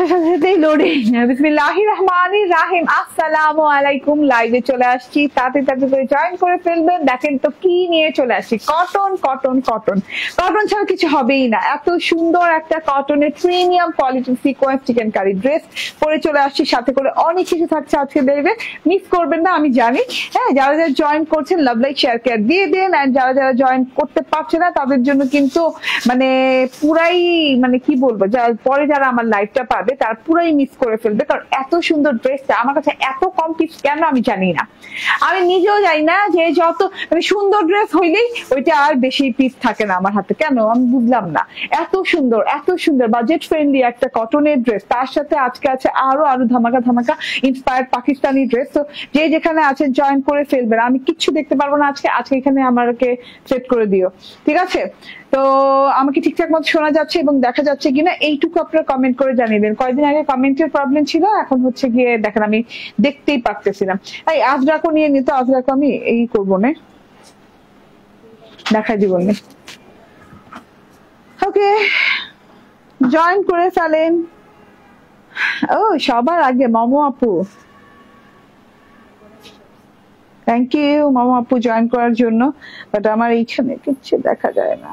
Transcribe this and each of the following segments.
সাথেই লোডিং। বিসমিল্লাহির রহমানির রহিম। আসসালামু আলাইকুম। লাইভে চলে আসছি, তাতে করে জয়েন করে ফেলবেন। দেখেন তো কি নিয়ে চলে আসছি, কটন কটন কটন কটন ছাড়া কিছু হবেই না। এত সুন্দর একটা কটনের প্রিমিয়াম কোয়ালিটির সিকোয়েন্স চিকেন কারি ড্রেস পরে চলে আসছি, সাথে করে অনেক কিছু থাকছে আজকে লাইভে, মিস করবেন না আমি জানি। হ্যাঁ, যারা যারা জয়েন করছেন লাভ লাইক শেয়ার কেয়ার দিয়ে দেন, এন্ড যারা যারা জয়েন করতে পারছে না তাদের জন্য কিন্তু মানে পুরাই মানে কি বলবো, পরে যারা আমার লাইভটা পাবে তারা পুরাই মিস করে ফেলবে, কারণ এত সুন্দর ড্রেসটা আমার কাছে এত কম পিস কেন আমি জানি না, আমি নিজেও জানি না। যে যত মানে সুন্দর ড্রেস হইলেই ওইটা আর বেশি পিস থাকে না আমার হাতে, কেন আমি বুঝলাম না। এত সুন্দর বাজেট ফ্রেন্ডলি একটা কটনের ড্রেস, তার সাথে আজকে আছে আরো ধামাকা ধামাকা ইন্সপায়ার্ড পাকিস্তানি ড্রেস। তো যে যেখানে আছেন জয়েন করে ফেলবেন, আমি কিচ্ছু দেখতে পারবো না আজকে এখানে আমাকে সেট করে দিও, ঠিক আছে? তো আমাকে ঠিকঠাক মতো শোনা যাচ্ছে এবং দেখা যাচ্ছে কিনা এইটুকু আপনারা কমেন্ট করে জানিয়ে। কয়েকদিন আগে কমেন্টের প্রবলেম ছিল, এখন হচ্ছে গিয়ে দেখেন আমি দেখতেই পারতেছিলাম। এই আজরাকও নিয়ে নিত, আজরাকো আমি এই করবো না, দেখাই দিব না। ওকে, জয়েন করে ফেলেন। ও সবার আগে মামু আপু, থ্যাংক ইউ মামু আপু জয়েন করার জন্য। বাট আমার এইখানে কিছু দেখা যায় না।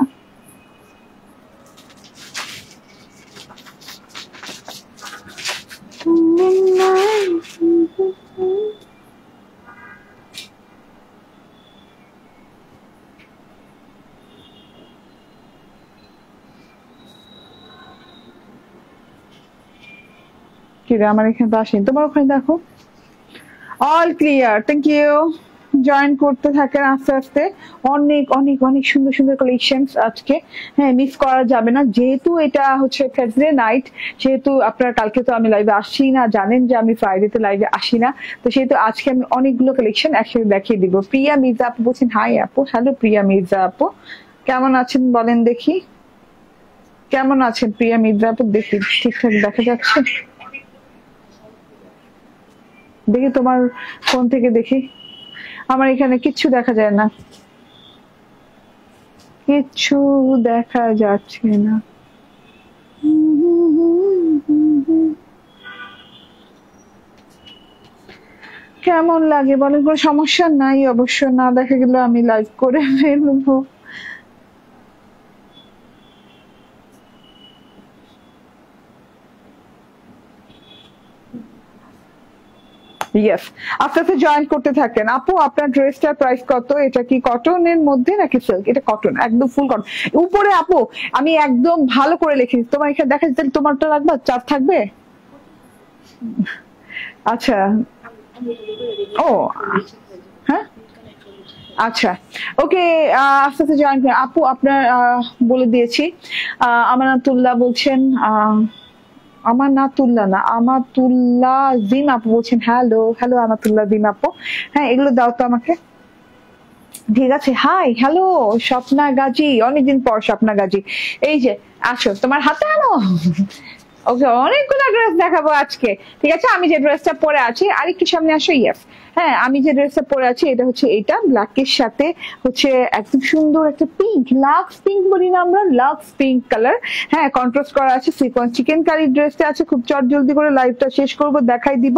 কি রে, আমার এখানে তো আসেনি, তোমার ওখানে দেখো। All clear, thank you. Join করতে থাকেন আস্তে আস্তে। অনেক অনেক অনেক সুন্দর সুন্দর কালেকশন আজকে, হ্যাঁ মিস করা যাবে না। যেহেতু এটা হচ্ছে থার্সডে নাইট, সেহেতু আপনার কালকে তো আমি লাইভে আসছি না, জানেন যে আমি ফ্রাইডেতে লাইভে আসি না, তো সেহেতু আজকে আমি অনেকগুলো কালেকশন একসাথে দেখিয়ে দিব। প্রিয়া মির্জা আপু বলছেন হাই আপু। হ্যালো প্রিয়া মির্জা আপু, কেমন আছেন বলেন দেখি, কেমন আছেন প্রিয়া মির্জা আপু? দেখি ঠিকঠাক দেখা যাচ্ছে, দেখি তোমার ফোন থেকে দেখি। আমার এখানে কিচ্ছু দেখা যায় না, কিচ্ছু দেখা যাচ্ছে না। কেমন লাগে বলেন? কোনো সমস্যা নাই অবশ্য, না দেখা গেলে আমি লাইভ করে ফেলবো। ইয়েস, আস্তে আস্তে জয়েন করতে থাকেন। আপু আপনার ড্রেসটার প্রাইস কত? এটা কি কটনের মধ্যে নাকি সিল্ক? এটা কটন, একদম ফুল কটন। উপরে আপু আমি একদম ভালো করে লিখেছি, তোমার এখানে দেখা যাচ্ছে, তোমারটা লাগবে, চাপ থাকবে। আচ্ছা, ও হ্যাঁ আচ্ছা, ওকে। আস্তে আস্তে জয়েন করেন আপু। আপনার বলে দিয়েছি। আমানাতুল্লাহ বলছেন, আমানাতুল্লাহ না, আমাতুল্লাহ জিম আপু বলছেন হ্যালো হ্যালো আমাতুল্লাহ জিম আপু। হ্যাঁ এগুলো দাও তো আমাকে, ঠিক আছে। হাই হ্যালো স্বপ্না গাজী, অনেকদিন পর স্বপ্না গাজী, এই যে আসো, তোমার হাতে আনো। ওকে, অনেকগুলো ড্রেস দেখাবো আজকে, ঠিক আছে? আমি যে ড্রেসটা পরে আছি, আর একটু সামনে আসো। ইয়েস, হ্যাঁ আমি যে ড্রেসটা পরে আছি এটা হচ্ছে এইটা ব্ল্যাকের সাথে হচ্ছে একদম সুন্দর একটা পিঙ্ক, লাক্স পিঙ্ক বলি না আমরা, লাক্স পিঙ্ক কালার। হ্যাঁ কন্ট্রাস্ট করা আছে সিকোয়েন্স চিকেন কারি ড্রেসটা আছে। খুব চট জলদি করে লাইভটা শেষ করব, দেখাই দিব।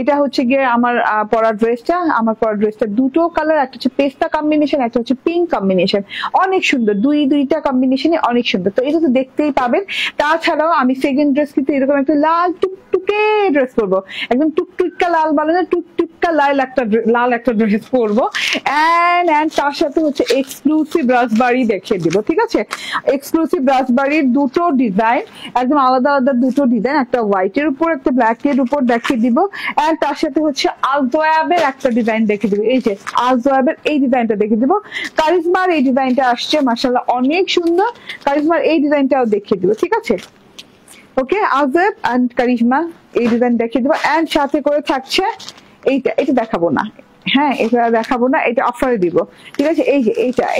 এটা হচ্ছে গিয়ে আমার পরা ড্রেসটা। আমার পরা ড্রেসটা দুটো কালার, একটা হচ্ছে পেস্তা কম্বিনেশন, একটা হচ্ছে পিঙ্ক কম্বিনেশন। অনেক সুন্দর, দুইটা কম্বিনেশনে অনেক সুন্দর। তো এটা তো দেখতেই পাবেন। তাছাড়াও আমি সেকেন্ড ড্রেস কিন্তু এরকম একটা লাল টুকটুকে ড্রেস পরবো, একদম টুকটুকা লাল বলে না, টুকটুকা লাল একটা ড্রেস পরবো। এন্ড তার সাথে হচ্ছে এক্সক্লুসিভ রাজবাড়ি দেখিয়ে দিব, ঠিক আছে? এক্সক্লুসিভ রাজবাড়ির দুটো ডিজাইন, একদম আলাদা আলাদা দুটো ডিজাইন, একটা হোয়াইটের উপর একটা ব্ল্যাকের উপর দেখিয়ে দিব। এন্ড তার সাথে হচ্ছে আলজোয়াবের একটা ডিজাইন দেখিয়ে দিব, এই যে আলজোয়াবের এই ডিজাইনটা দেখিয়ে দিব। কারিজমার এই ডিজাইনটা আসছে, মাশাআল্লাহ অনেক সুন্দর। কারিজমার এই ডিজাইনটাও দেখিয়ে দিব, ঠিক আছে? ওকে, আজব এন্ড কারিজমা এই ডিজাইন দেখিয়ে দেবো। এন্ড সাথে করে থাকছে এইটা, এটা দেখাবো না, হ্যাঁ এটা দেখাবো না, এটা অফারে দিব, ঠিক আছে। এই যে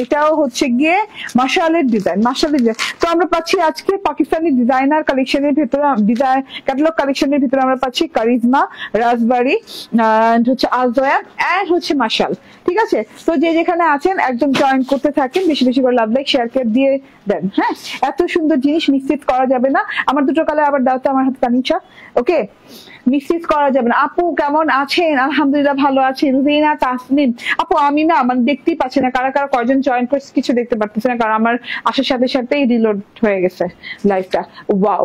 এটাও হচ্ছে গিয়ে মাশালের ডিজাইন, মাশালের ডিজাইন। তো আমরা পাচ্ছি আজকে পাকিস্তানি ডিজাইনার কালেকশনের ভিতরে, ডিজাইন ক্যাটালগ কালেকশনের ভিতরে আমরা পাচ্ছি কারিজমা, রাজবাড়ি, হচ্ছে আজয়াব এন্ড হচ্ছে মাশাল, ঠিক আছে। তো যে যেখানে আছেন একদম জয়েন করতে থাকেন, বেশি বেশি করে লাভ লাইক শেয়ার দিয়ে দেন। হ্যাঁ এত সুন্দর জিনিস মিসিট করা যাবে না। আমার দুটো কালার আবার দাও তো, আমার হাতে পানি চা, ওকে। মিসিস করা যাবে না। আপু কেমন আছেন? আলহামদুলিল্লাহ ভালো আছেন। রিনা তাসনিম আপু, আমি না মানে দেখতেই পাচ্ছি না কারা কারা কয়জন জয়েন করছে, কিছু দেখতে পারতেছি না, কারণ আমার আসার সাথে সাথেই রিলোড হয়ে গেছে লাইভটা। ওয়াও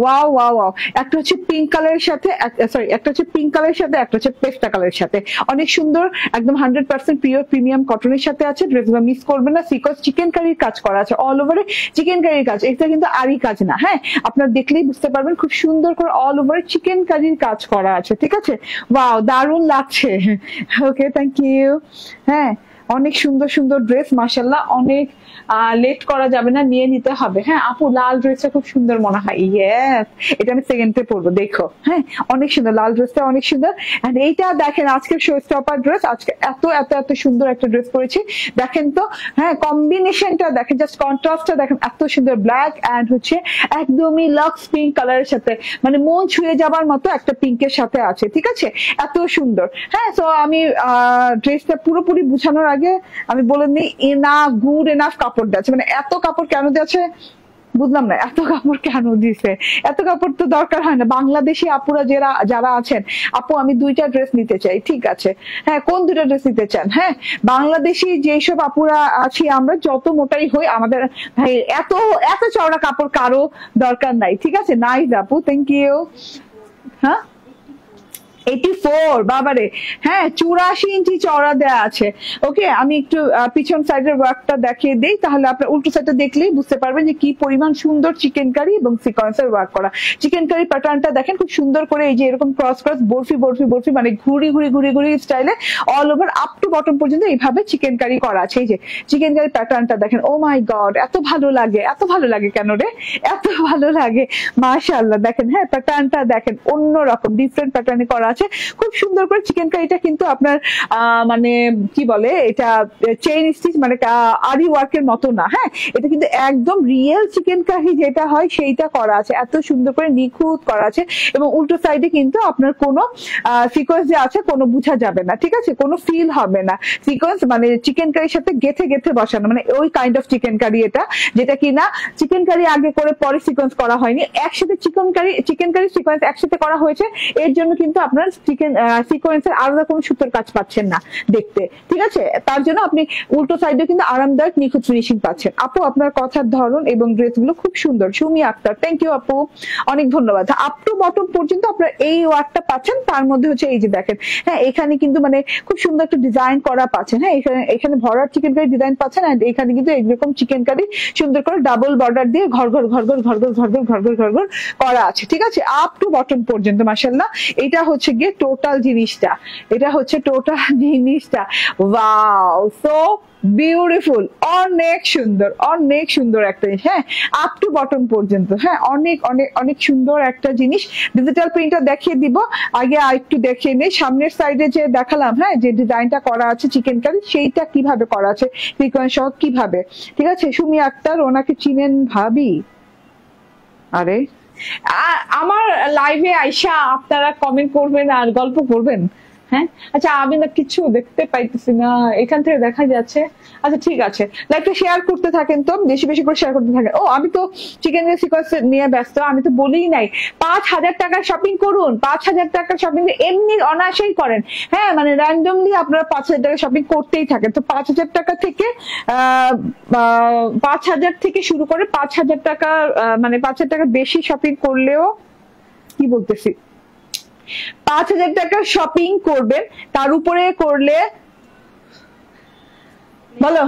ওয়াও ওয়াও ওয়াও, একটা হচ্ছে পিঙ্ক কালারের সাথে, সরি একটা হচ্ছে পিঙ্ক কালারের সাথে, একটা হচ্ছে পেস্টা কালারের সাথে, অনেক সুন্দর, একদম 100% পিওর প্রিমিয়াম কটনের সাথে আছে। ড্রেসগুলো মিস করবেন না, সিকোয়েন্স চিকেন কারির কাজ করা আছে, অল ওভারে চিকেন কারির কাজ, এটা কিন্তু আরি কাজ না। হ্যাঁ আপনারা দেখলেই বুঝতে পারবেন, খুব সুন্দর করে অল ওভারে চিকেন কারির কাজ করা আছে, ঠিক আছে। ওয়াও দারুণ লাগছে, ওকে থ্যাংক ইউ। হ্যাঁ অনেক সুন্দর সুন্দর ড্রেস, মাশাল্লাহ, অনেক লেট করা যাবে না, নিয়ে নিতে হবে। হ্যাঁ আপু লাল ড্রেসটা খুব সুন্দর মনে হয়, ইয়েস এটা আমি সেকেন্ডে পরবো, দেখো। হ্যাঁ অনেক সুন্দর, লাল ড্রেসটা অনেক সুন্দর। এন্ড এইটা দেখেন আজকের শো স্টপার ড্রেস, আজকে এত এত এত সুন্দর একটা ড্রেস পরেছি, দেখেন তো। হ্যাঁ কম্বিনেশনটা দেখেন, জাস্ট কন্ট্রাস্টটা দেখেন, এত সুন্দর, ব্ল্যাক এন্ড হচ্ছে একদমই লাক্স পিঙ্ক কালারের সাথে, মানে মন ছুঁয়ে যাবার মতো একটা পিঙ্কের সাথে আছে, ঠিক আছে, এত সুন্দর। হ্যাঁ তো আমি ড্রেসটা পুরোপুরি বুঝানোর আগে আমি বলে নিই, এনাফ গুড এনাফ কাপড় দিয়েছে, মানে এত কাপড় কেন দিয়েছে বুঝলাম না, এত কাপড় কেন দিছে, এত কাপড় তো দরকার হয় না। বাংলাদেশি আপুরা যারা আছেন, আপু আমি 2টা ড্রেস নিতে চাই, ঠিক আছে। হ্যাঁ কোন 2টা ড্রেস নিতে চান? হ্যাঁ বাংলাদেশি যেসব আপুরা আছি আমরা, যত মোটাই হই আমাদের ভাই এত এত চওড়া কাপড় কারো দরকার নাই, ঠিক আছে। নাইস আপু, থ্যাংক ইউ। হ্যাঁ 84 বাবারে, হ্যাঁ 84 ইঞ্চি চওড়া দেয়া আছে। ওকে আমি একটু পিছন সাইডের ওয়ার্কটা দেখিয়ে দেই, তাহলে আপনার উল্টো সাইডটা দেখলেই বুঝতে পারবেন যে কি পরিমাণ সুন্দর চিকেন কারি এবং সিকোয়েন্সের ওয়ার্ক করা। চিকেন কারি প্যাটার্নটা দেখেন খুব সুন্দর করে, এই যে এরকম ক্রস ক্রস বরফি বরফি বরফি, মানে ঘুরি ঘুরি ঘুরি ঘুরি স্টাইলে all over up to bottom পর্যন্ত এইভাবে চিকেন কারি করা আছে। এই যে চিকেন কারি প্যাটার্নটা দেখেন, ও মাই গড এত ভালো লাগে, এত ভালো লাগে কেন রে, এত ভালো লাগে, মাশাআল্লাহ। দেখেন হ্যাঁ প্যাটার্নটা দেখেন, অন্যরকম ডিফারেন্ট প্যাটার্নে করা আছে, খুব সুন্দর করে। চিকেন কারিটা কিন্তু আপনার মানে কি বলে এটা, চেইন স্টিচ মানে আরি ওয়ার্কের মতো না। হ্যাঁ এটা কিন্তু একদম রিয়েল চিকেন কারি যেটা হয় সেইটা করা আছে, এত সুন্দর করে নিখুঁত করা আছে। এবং উল্টো সাইডে কিন্তু আপনার কোনো সিকোয়েন্স যে আছে কোনো বোঝা যাবে না, ঠিক আছে, কোনো ফিল হবে না। সিকোয়েন্স মানে চিকেন কারির সাথে গেথে গেথে বসানো, মানে ওই কাইন্ড অফ চিকেন কারি এটা, যেটা কিনা চিকেন কারি আগে করে পরে সিকোয়েন্স করা হয়নি, একসাথে চিকেন কারি সিকোয়েন্স একসাথে করা হয়েছে। এর জন্য কিন্তু আপনার চিকেন সিকোয়েন্সের আলাদা কোনো সুতোর কাজ পাচ্ছেন না দেখতে, ঠিক আছে। তার জন্য আপনি উল্টো সাইডে কিন্তু আরামদায়ক নিখুঁত ফিনিশিং পাচ্ছেন। আপু আপনার কথার ধরন এবং ড্রেসগুলো খুব সুন্দর। সুমি আক্তার, থ্যাংক ইউ আপু, অনেক ধন্যবাদ। আপ টু বটম পর্যন্ত আপনার এই ওয়ার্কটা পাচ্ছেন, তার মধ্যে হচ্ছে এই যে দেখেন, হ্যাঁ এখানে কিন্তু মানে খুব সুন্দর একটা ডিজাইন করা পাচ্ছেন। হ্যাঁ এখানে ভরার চিকেন কারি ডিজাইন পাচ্ছেন, এন্ড এখানে কিন্তু এরকম চিকেন কারি সুন্দর করে ডাবল বর্ডার দিয়ে ঘর ঘর ঘর ঘর ঘর ঘর ঘর ঘর ঘর ঘর ঘর ঘর করা আছে, ঠিক আছে, আপ টু বটম পর্যন্ত। মাশাআল্লাহ এটা হচ্ছে গিয়ে টোটাল জিনিসটা, এটা হচ্ছে টোটাল জিনিসটা। ওয়াও সো বিউটিফুল, অনেক সুন্দর, অনেক সুন্দর একটা জিনিস। হ্যাঁ আপ টু বটম পর্যন্ত, হ্যাঁ অনেক অনেক অনেক সুন্দর একটা জিনিস। ডিজিটাল প্রিন্টটা দেখিয়ে দিব, আগে আরেকটু দেখিয়ে নেই। সামনের সাইডে যে দেখালাম, হ্যাঁ যে ডিজাইনটা করা আছে চিকেন কারি, সেইটা কিভাবে করা আছে সিকোয়েন্স সহ কিভাবে, ঠিক আছে। সুমি আক্তার, ওনাকে চিনেন ভাবি? আরে আমার লাইভে আইসা আপনারা কমেন্ট করবেন আর গল্প করবেন। হ্যাঁ আচ্ছা আমি না কিছু দেখতে পাইতেছি না, এখান থেকে দেখা যাচ্ছে। আচ্ছা ঠিক আছে, লাইভটা শেয়ার করতে থাকেন তো, বেশি বেশি করে শেয়ার করতে থাকেন। ও আমি তো চিকেন সিকোয়েন্স নিয়ে ব্যস্ত, আমি তো বলিই নাই 5,000 টাকার শপিং করুন। 5,000 টাকার শপিং এমনি অনায়াসেই করেন, হ্যাঁ মানে র্যান্ডমলি আপনারা 5,000 টাকা শপিং করতেই থাকেন। তো 5,000 টাকা থেকে 5,000 থেকে শুরু করে 5,000 টাকা মানে 5,000 টাকা বেশি শপিং করলেও, কি বলতেছি, 5,000 টাকা শপিং করবেন, তার উপরে করলে বলো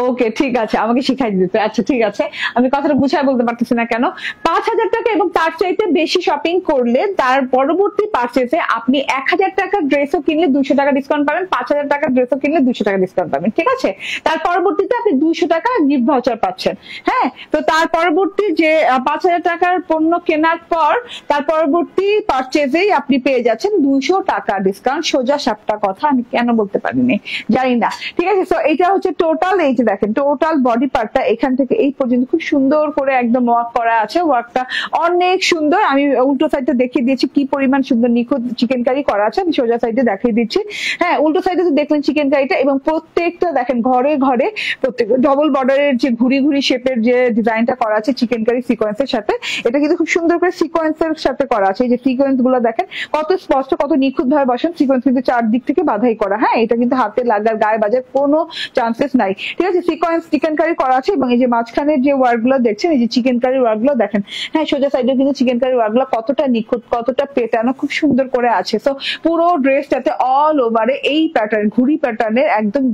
ওকে ঠিক আছে, আমাকে শিখাই দিতে। আচ্ছা ঠিক আছে, আমি কথাটা বুঝায় বলতে পারতেছি না কেন। 5,000 টাকা এবং তার চাইতে বেশি শপিং করলে তার পরবর্তী পারচেজে আপনি 1,000 টাকার ড্রেসও কিনলে 200 টাকা ডিসকাউন্ট পাবেন, 5,000 টাকার ড্রেসও কিনলে 200 টাকা ডিসকাউন্ট পাবেন, ঠিক আছে? তার পরবর্তীতে আপনি 200 টাকা গিফট ভাউচার পাচ্ছেন। হ্যাঁ, তো তার পরবর্তী যে 5,000 টাকার পণ্য কেনার পর তার পরবর্তী পারচেজেই আপনি পেয়ে যাচ্ছেন 200 টাকা ডিসকাউন্ট। সোজা সাপটা কথা, আমি কেন বলতে পারিনি জানি না, ঠিক আছে? তো এটা হচ্ছে টোটাল, এই যে দেখেন টোটাল বডি পার্টটা এখান থেকে এই পর্যন্ত খুব সুন্দর করে একদম ওয়ার্ক করা আছে। ওয়ার্কটা অনেক সুন্দর। আমি উল্টো সাইডে দেখিয়ে দিয়েছি কি পরিমাণ সুন্দর নিখুঁত চিকেন কারি করা আছে। আমি সোজা সাইডে দেখিয়ে দিচ্ছি। হ্যাঁ, উল্টো সাইডে তো দেখলেন চিকেন কারিটা, এবং প্রত্যেকটা দেখেন ঘরে ঘরে প্রত্যেক ডবল বর্ডারের যে ঘুরি ঘুরি শেপের যে ডিজাইনটা করা আছে চিকেন কারি সিকোয়েন্সের সাথে, এটা কিন্তু খুব সুন্দর করে সিকোয়েন্সের সাথে করা আছে। এই যে সিকোয়েন্স গুলো দেখেন কত স্পষ্ট, কত নিখুঁত ভাবে বসেন। সিকোয়েন্স কিন্তু চারদিক থেকে বাধাই করা। হ্যাঁ, এটা কিন্তু হাতে লাগার গায়ে বাজার কোনো চান্সেস নাই, ঠিক আছে? সিকোয়েন্স চিকেন কারি করা আছে, এবং এই যে মাঝখানের যে ওয়ার্ক গুলো দেখছেন, এই যে চিকেন কারি ওয়ার্ক গুলো দেখেন। হ্যাঁ, সোজা সাইডে কিন্তু চিকেন কারি ওয়ার্ক গুলো কতটা নিখুঁত, কতটা পেটানো, খুব সুন্দর করে আছে। তো পুরো ড্রেসটাতে অল ওভারে এই প্যাটার্ন, ঘুড়ি প্যাটার্নের একদম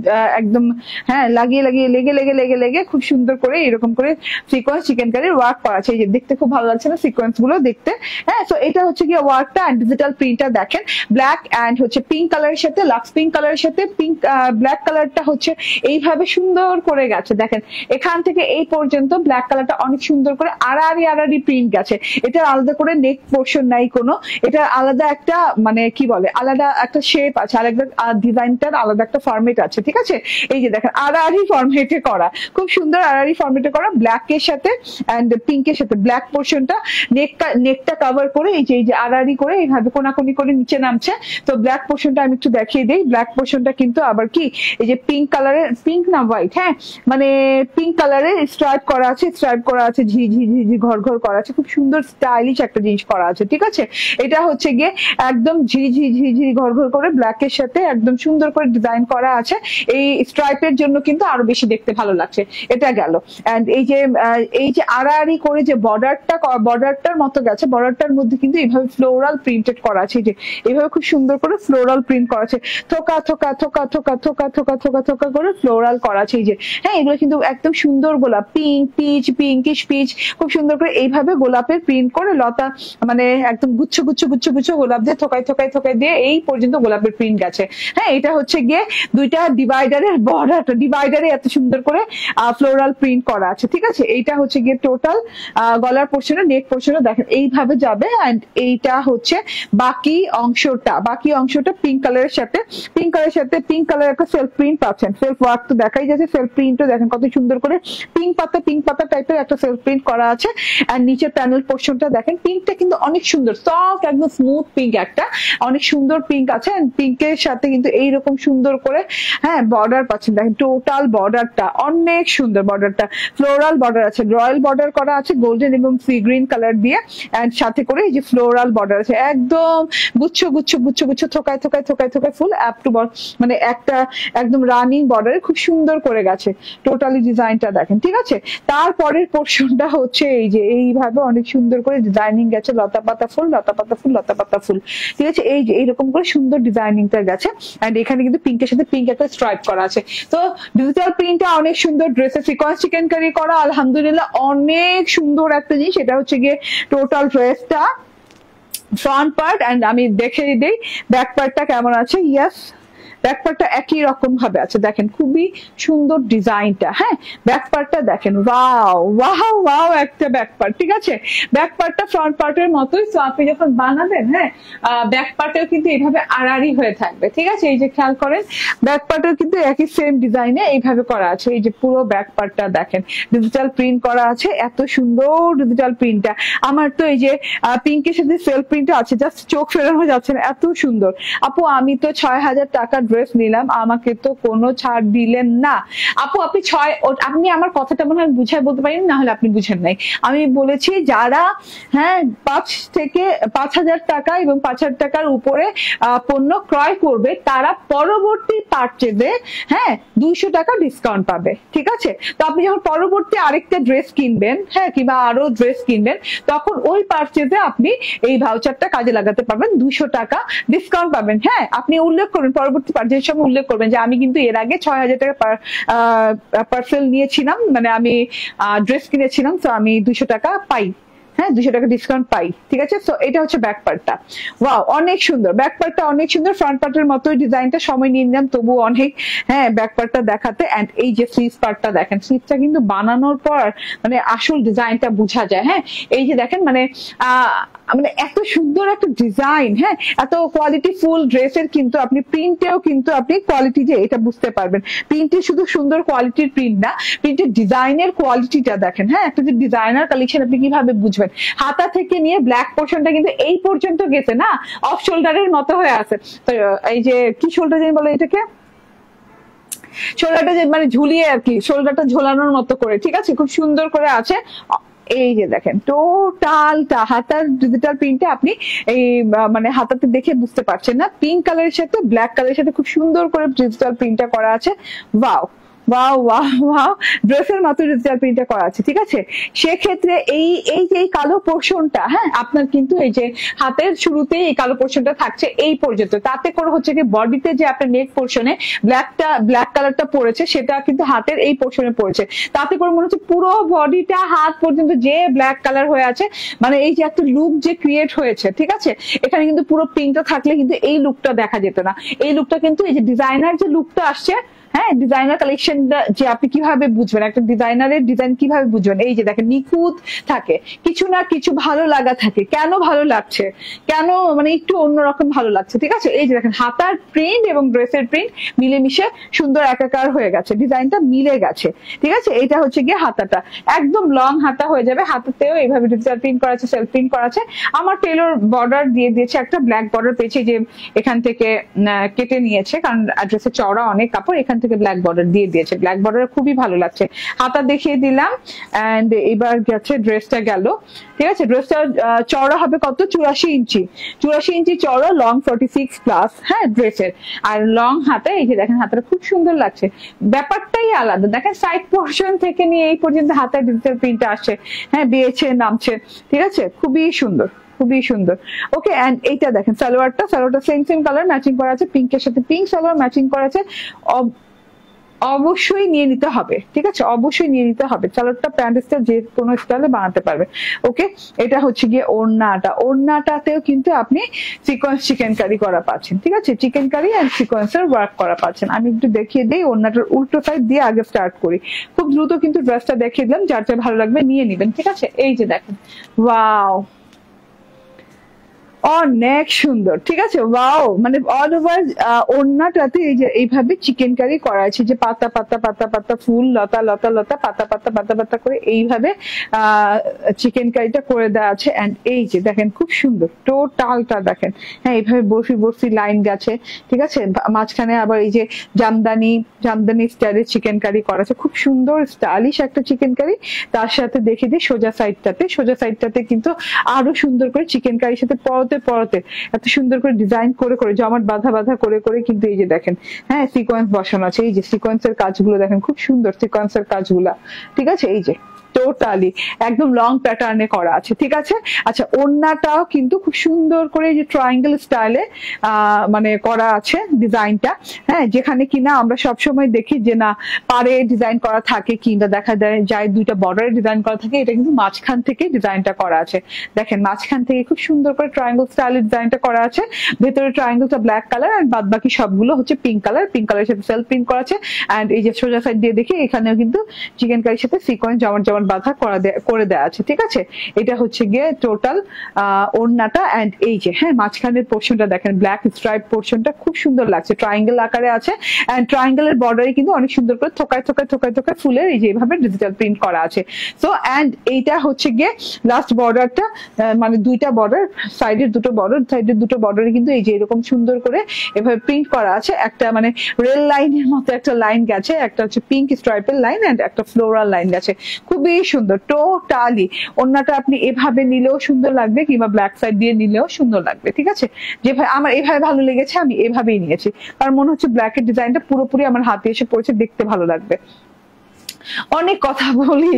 একদম হ্যাঁ লাগিয়ে লাগিয়ে লেগে লেগে লেগে লেগে খুব সুন্দর করে এরকম করে সিকোয়েন্স চিকেন কারির ওয়ার্ক করা আছে। এই যে দেখতে খুব ভালো লাগছে না সিকোয়েন্স গুলো দেখতে? হ্যাঁ, তো এটা হচ্ছে কি ওয়ার্কটা, এন্ড ডিজিটাল প্রিন্টটা দেখেন ব্ল্যাক এন্ড হচ্ছে পিঙ্ক কালারের সাথে, লাক্স পিঙ্ক কালারের সাথে পিঙ্ক ব্ল্যাক কালারটা হচ্ছে এইভাবে সুন্দর করে গেছে। দেখেন এখান থেকে এই পর্যন্ত ব্ল্যাক কালারটা অনেক সুন্দর করে আড়াআড়ি আড়াআড়ি প্রিন্ট গেছে। এটা আলাদা করে নেক পোর্শন নাই কোনো, এটা আলাদা একটা মানে কি বলে আলাদা একটা শেপ আছে, আলাদা ডিজাইনটার আলাদা একটা ফরম্যাট আছে, ঠিক আছে? এই যে দেখেন আড়াআড়ি ফরম্যাটে করা, খুব সুন্দর আড়াআড়ি ফরম্যাটে করা, ব্ল্যাক এর সাথে এন্ড পিঙ্কের সাথে ব্ল্যাক পোর্শনটা নেকটা কভার করে এই যে আড়াআড়ি করে এইভাবে কোনাকুনি করে নিচে নামছে। তো ব্ল্যাক পোর্শনটা আমি একটু দেখিয়ে দিই। ব্ল্যাক পোর্শনটা কিন্তু আবার কি এই যে পিঙ্ক কালারের, পিঙ্ক না হোয়াইট, হ্যাঁ মানে পিঙ্ক কালারের স্ট্রাইপ করা আছে, স্ট্রাইপ করা আছে, ঝি ঘর ঘর করা আছে, খুব সুন্দর স্টাইলিশ একটা জিনিস করা আছে, ঠিক আছে? এটা হচ্ছে গিয়ে একদম ঝি ঘর ঘর করে ব্ল্যাক এর সাথে একদম সুন্দর করে ডিজাইন করা আছে। এই স্ট্রাইপের জন্য কিন্তু আরো বেশি দেখতে ভালো লাগছে। এটা গেল। এন্ড এই যে আড়াআড়ি করে যে বর্ডারটার মতো গেছে, বর্ডারটার মধ্যে কিন্তু এইভাবে ফ্লোরাল প্রিন্টেড করা আছে। এই যে এইভাবে খুব সুন্দর করে ফ্লোরাল প্রিন্ট করা আছে, থোকা থোকা থোকা থোকা থোকা থোকা থোকা থোকা করে ফ্লোরাল করা আছে। এই যে হ্যাঁ, এগুলো কিন্তু একদম সুন্দর গোলাপ, পিঙ্ক পিচ, পিঙ্কিশ পিচ, খুব সুন্দর করে এইভাবে গোলাপের প্রিন্ট করে লতা মানে একদম গুচ্ছ গুচ্ছ গুচ্ছ গুচ্ছ গোলাপ দিয়ে থোকায় থোকায় থোকায় দিয়ে এই পর্যন্ত গোলাপের প্রিন্ট গেছে। হ্যাঁ, এটা হচ্ছে গিয়ে দুইটা ডিভাইডারের বর্ডারটা, ডিভাইডারে এত সুন্দর করে ফ্লোরাল প্রিন্ট করা আছে, ঠিক আছে? এইটা হচ্ছে গিয়ে টোটাল গলার পোর্শনে, নেক পোর্শনে দেখেন এইভাবে যাবে। এন্ড এইটা হচ্ছে বাকি অংশটা পিঙ্ক কালারের সাথে, পিঙ্ক কালার একটা সেলফ প্রিন্ট পাচ্ছেন। সেলফ ওয়ার্ক তো দেখাই যাচ্ছে, সেলফ প্রিন্টও দেখেন কত সুন্দর করে পিঙ্ক পাতা টাইপের একটা সেলফ প্রিন্ট করা আছে। আর নিচের প্যানেল পোর্শনটা দেখেন, পিঙ্কটা কিন্তু অনেক সুন্দর, সফট একদম স্মুথ পিঙ্ক, একটা অনেক সুন্দর পিঙ্ক আছে। পিঙ্কের সাথে কিন্তু এইরকম সুন্দর করে হ্যাঁ বর্ডার পাচ্ছেন। দেখেন টোটাল বর্ডারটা অনেক সুন্দর, বর্ডারটা ফ্লোরাল বর্ডার আছে, রয়্যাল বর্ডার করা আছে গোল্ডেন এবং সি গ্রিন কালার দিয়ে। এন্ড সাথে করে এই যে ফ্লোরাল বর্ডার আছে, একদম গুচ্ছ গুচ্ছ গুচ্ছ গুচ্ছ থোকায় থোকায় থোকায় থোকায় ফুল আপ টু মানে একটা একদম রানিং বর্ডারে খুব সুন্দর করে গেছে টোটালি ডিজাইনটা দেখেন, ঠিক আছে? তারপরের পোর্শনটা হচ্ছে এই যে এইভাবে অনেক সুন্দর করে ডিজাইনিং গেছে, লতা পাতা ফুল লতা পাতা ফুল লতা পাতা ফুল, ঠিক আছে? এই যে এইরকম করে সুন্দর ডিজাইনিংটা গেছে। এন্ড এখানে কিন্তু পিঙ্কের সাথে পিঙ্ক একটা স্ট্রাইপ করা আছে। তো ডিজিটাল প্রিন্টটা অনেক সুন্দর, ড্রেসে সিকোয়েন্স চিকেন কারি করা, আলহামদুলিল্লাহ অনেক সুন্দর একটা জিনিস। এটা হচ্ছে গিয়ে টোটাল ড্রেসটা ফ্রন্ট পার্ট। এন্ড আমি দেখে দিই ব্যাক পার্টটা কেমন আছে। ইয়েস, ব্যাক পার্টটা একই রকম ভাবে আছে, দেখেন খুবই সুন্দর ডিজাইনটা। হ্যাঁ, ব্যাক পার্টটা দেখেন, ওয়াও ওয়াও ওয়াও একটা ব্যাক পার্ট, ঠিক আছে? ব্যাক পার্টটা ফ্রন্ট পার্টের মতোই। তো আপনি যখন বানাবেন হ্যাঁ, ব্যাক পার্টেও কিন্তু এইভাবে আড়াআড়ি হয়ে থাকবে, ঠিক আছে? এই যে খেয়াল করেন ব্যাক পার্টেও কিন্তু একই সেম ডিজাইনে এইভাবে করা আছে। এই যে পুরো ব্যাক পার্টটা দেখেন ডিজিটাল প্রিন্ট করা আছে, এত সুন্দর ডিজিটাল প্রিন্টটা। আমার তো এই যে পিঙ্কের সাথে সেলফ প্রিন্টটা আছে, জাস্ট চোখ ফেরানো যাচ্ছে না, এত সুন্দর। আপু আমি তো 6,000 টাকা ড্রেস নিলাম, আমাকে তো কোনো ছাড় দিলেন না। আপু আপনি আমার কথাটা মনে হয় বুঝায় বলতে পারেন, না হলে আপনি বুঝেন নাই। আমি বলেছি যারা হ্যাঁ 5,000 টাকা এবং 5,000 টাকার উপরে পণ্য ক্রয় করবে তারা পরবর্তী পারচেজে হ্যাঁ 200 টাকা ডিসকাউন্ট পাবে, ঠিক আছে? তো আপনি যখন পরবর্তী আরেকটা ড্রেস কিনবেন হ্যাঁ, কিংবা আরো ড্রেস কিনবেন, তখন ওই পারচেজে আপনি এই ভাউচারটা কাজে লাগাতে পারবেন, 200 টাকা ডিসকাউন্ট পাবেন। হ্যাঁ, আপনি উল্লেখ করুন পরবর্তী চার্জের সময় উল্লেখ করবেন যে আমি কিন্তু এর আগে 6,000 টাকা পার্সেল নিয়েছিলাম, মানে আমি ড্রেস কিনেছিলাম, তো আমি 200 টাকা পাই, হ্যাঁ 200 টাকা ডিসকাউন্ট পাই, ঠিক আছে। তো এটা হচ্ছে ব্যাক পার্টটা। ওয়াও অনেক সুন্দর, ব্যাক পার্টটা অনেক সুন্দর, ফ্রন্ট পার্টের মতোই ডিজাইনটা, সময় নিয়ে নিলাম তবু অনেক, হ্যাঁ ব্যাক পার্টটা দেখাতে। এন্ড এই যে স্লিভ পার্টটা দেখেন, স্লিভটা কিন্তু বানানোর পর মানে আসল ডিজাইনটা বোঝা যায়। হ্যাঁ এই যে দেখেন মানে মানে এত সুন্দর একটা ডিজাইন, হ্যাঁ এত কোয়ালিটি ফুল ড্রেসের কিন্তু আপনি প্রিন্টেও কিন্তু আপনি কোয়ালিটি যে এটা বুঝতে পারবেন। প্রিন্টে শুধু সুন্দর কোয়ালিটির প্রিন্ট না, প্রিন্টের ডিজাইনের কোয়ালিটিটা দেখেন। হ্যাঁ একটা যে ডিজাইনার কালেকশন আপনি কিভাবে বুঝবেন, হাতা থেকে নিয়ে ব্ল্যাক পোর্শনটা কিন্তু এই পর্যন্ত গেছে না, অফ শোল্ডারের মতো হয়ে আছে। তো এই যে কি শোল্ডার জানি বলে এটাকে, শোল্ডারটা যে মানে ঝুলিয়ে আর কি, শোল্ডারটা ঝোলানোর মতো করে, ঠিক আছে খুব সুন্দর করে আছে। এই যে দেখেন টোটালটা হাতার ডিজিটাল প্রিন্টে আপনি এই মানে হাতাতে দেখে বুঝতে পারছেন না, পিঙ্ক কালারের সাথে ব্ল্যাক কালারের সাথে খুব সুন্দর করে ডিজিটাল প্রিন্টটা করা আছে। ওয়াও ওয়াও ওয়াও ওয়াও, ড্রেসের মতো ডিজিটাল প্রিন্টটা করা আছে, ঠিক আছে। সেক্ষেত্রে এই এই যে কালো পোর্শনটা, হ্যাঁ আপনার কিন্তু এই যে হাতের শুরুতেই এই কালো পোর্শনটা থাকছে এই পর্যন্ত, তাতে করে হচ্ছে কি বডিতে যে আপনার নেক পোর্শনে ব্ল্যাক কালারটা পড়েছে সেটা কিন্তু হাতের এই পোর্শনে পড়েছে, তাতে করে মনে হচ্ছে পুরো বডিটা হাত পর্যন্ত যে ব্ল্যাক কালার হয়ে আছে, মানে এই যে একটা লুক যে ক্রিয়েট হয়েছে, ঠিক আছে। এখানে কিন্তু পুরো পিঙ্কটা থাকলে কিন্তু এই লুকটা দেখা যেত না, এই লুকটা কিন্তু এই যে ডিজাইনার যে লুকটা আসছে, হ্যাঁ ডিজাইনার কালেকশন যে আপনি কিভাবে বুঝবেন, একটা ডিজাইনারের ডিজাইন কিভাবে বুঝবেন, এই যে দেখেন নিখুঁত থাকে, কিছু না কিছু ভালো লাগা থাকে, কেন ভালো লাগছে, কেন মানে একটু অন্যরকম ভালো লাগছে, ঠিক আছে। এই যে দেখেন হাতার প্রিন্ট এবং ড্রেসের প্রিন্ট মিলেমিশে সুন্দর একাকার হয়ে গেছে, ডিজাইনটা মিলে গেছে, ঠিক আছে। এটা হচ্ছে গিয়ে হাতাটা, একদম লং হাতা হয়ে যাবে, হাতাতেও এইভাবে ডিজিটাল প্রিন্ট করা আছে, সেলফ প্রিন্ট করা আছে। আমার টেলর বর্ডার দিয়ে দিয়েছে, একটা ব্ল্যাক বর্ডার পেয়েছে, যে এখান থেকে কেটে নিয়েছে কারণ ড্রেসের চওড়া অনেক কাপড়, এখান থেকে ব্ল্যাক বর্ডার দিয়ে দিয়েছে, ব্ল্যাক বর্ডার খুবই ভালো লাগছে। হাতা দেখিয়ে দিলাম এন্ড এবার গেছে ড্রেসটা গেল, ঠিক আছে। ড্রেসটা চওড়া হবে কত, 84 ইঞ্চি, 84 ইঞ্চি চওড়া, লং 46 প্লাস, হ্যাঁ ড্রেসের। আর লং হাতে এই যে দেখেন হাতাটা খুব সুন্দর লাগছে, ব্যাপারটাই আলাদা দেখেন, সাইড পোর্শন থেকে নিয়ে এই পর্যন্ত হাতের ডিজিটাল প্রিন্ট আসছে, হ্যাঁ বেয়েছে নামছে, ঠিক আছে খুবই সুন্দর, খুবই সুন্দর। ওকে এন্ড এইটা দেখেন সালোয়ারটা সেম কালার ম্যাচিং করা আছে, পিঙ্কের সাথে পিঙ্ক সালোয়ার ম্যাচিং করা আছে, অবশ্যই নিয়ে নিতে হবে, ঠিক আছে অবশ্যই নিয়ে নিতে হবে। সালোয়ারটা প্যান্ট স্টাইল যে কোনো স্টাইলে বানাতে পারবে। ওকে এটা হচ্ছে গিয়ে ওড়নাটা, ওড়নাটাতেও কিন্তু আপনি সিকোয়েন্স চিকেন কারি করা পাচ্ছেন, ঠিক আছে চিকেন কারি এন্ড সিকোয়েন্সের ওয়ার্ক করা পাচ্ছেন। আমি একটু দেখিয়ে দিই, ওড়নাটার উল্টো সাইড দিয়ে আগে স্টার্ট করি, খুব দ্রুত কিন্তু ড্রেসটা দেখিয়ে দিলাম, যার যা ভালো লাগবে নিয়ে নিবেন, ঠিক আছে। এই যে দেখেন ওয়াও অনেক সুন্দর, ঠিক আছে ওয়াও, মানে অল ওভার ওড়নাটাতে এই যে এইভাবে চিকেন কারি করা আছে, যে পাতা পাতা পাতা পাতা ফুল লতা লতা লতা পাতা পাতা পাতা পাতা করে এইভাবে চিকেন কারিটা করে দেওয়া আছে। এন্ড এই যে দেখেন খুব সুন্দর টোটালটা দেখেন, হ্যাঁ এইভাবে বরফি বরফি লাইন গেছে, ঠিক আছে। মাঝখানে আবার এই যে জামদানি স্টাইলের চিকেন কারি করা আছে, খুব সুন্দর স্টাইলিশ একটা চিকেন কারি। তার সাথে দেখে দিই সোজা সাইডটাতে কিন্তু আরো সুন্দর করে চিকেন কারির সাথে পরতে এত সুন্দর করে ডিজাইন করে করে জমাট বাঁধা করে করে কিন্তু এই যে দেখেন, হ্যাঁ সিকোয়েন্স বসানো আছে, এই যে সিকোয়েন্সের কাজগুলো দেখেন খুব সুন্দর সিকোয়েন্সের কাজগুলা, ঠিক আছে। এই যে টোটালি একদম লং প্যাটার্নে করা আছে, ঠিক আছে। আচ্ছা ওড়নাটাও কিন্তু খুব সুন্দর করে যে ট্রায়াঙ্গেল স্টাইলে মানে করা আছে ডিজাইনটা, হ্যাঁ যেখানে কিনা আমরা সবসময় দেখি যে না পারে ডিজাইন করা থাকে, কিংবা দেখা যায় দুইটা বর্ডারে ডিজাইন করা থাকে, এটা কিন্তু মাঝখান থেকে ডিজাইনটা করা আছে, দেখেন মাঝখান থেকে খুব সুন্দর করে ট্রায়াঙ্গেল স্টাইলের ডিজাইনটা করা আছে। ভেতরে ট্রায়াঙ্গেলটা ব্ল্যাক কালার আর বাদ বাকি সবগুলো হচ্ছে পিঙ্ক কালারের সাথে সেলফ প্রিন্ট করা আছে। এন্ড এই যে সোজা সাইড দিয়ে দেখি এখানেও কিন্তু চিকেন কারির সাথে সিকোয়েন্স জমাট বাঁধা করে দেওয়া আছে, ঠিক আছে। এটা হচ্ছে গিয়ে টোটাল ওড়নাটা। এন্ড এই যে হ্যাঁ মাঝখানের পোর্শনটা দেখেন, ব্ল্যাক স্ট্রাইপ পোর্শনটা খুব সুন্দর লাগছে, ট্রায়াঙ্গেল আকারে আছে। এন্ড ট্রায়াঙ্গেলের বর্ডারে কিন্তু অনেক সুন্দর করে থোকায় ফুলের এই যে এইভাবে ডিজিটাল প্রিন্ট করা আছে। সো এন্ড এইটা হচ্ছে গিয়ে লাস্ট বর্ডারটা, মানে দুইটা বর্ডার, সাইডের দুটো বর্ডারে কিন্তু এই যে এরকম সুন্দর করে এভাবে প্রিন্ট করা আছে, একটা মানে রেল লাইনের মতো একটা লাইন গেছে, একটা হচ্ছে পিঙ্ক স্ট্রাইপের লাইন এন্ড একটা ফ্লোরাল লাইন গেছে, খুবই সুন্দর টোটালি। ওড়নাটা আপনি এভাবে নিলেও সুন্দর লাগবে, কিংবা ব্ল্যাক সাইড দিয়ে নিলেও সুন্দর লাগবে, ঠিক আছে। যেভাবে আমার এভাবে ভালো লেগেছে আমি এভাবেই নিয়েছি, কারণ মনে হচ্ছে ব্ল্যাকের ডিজাইনটা পুরোপুরি আমার হাতে এসে পড়েছে, দেখতে ভালো লাগবে। অনেক কথা বলি,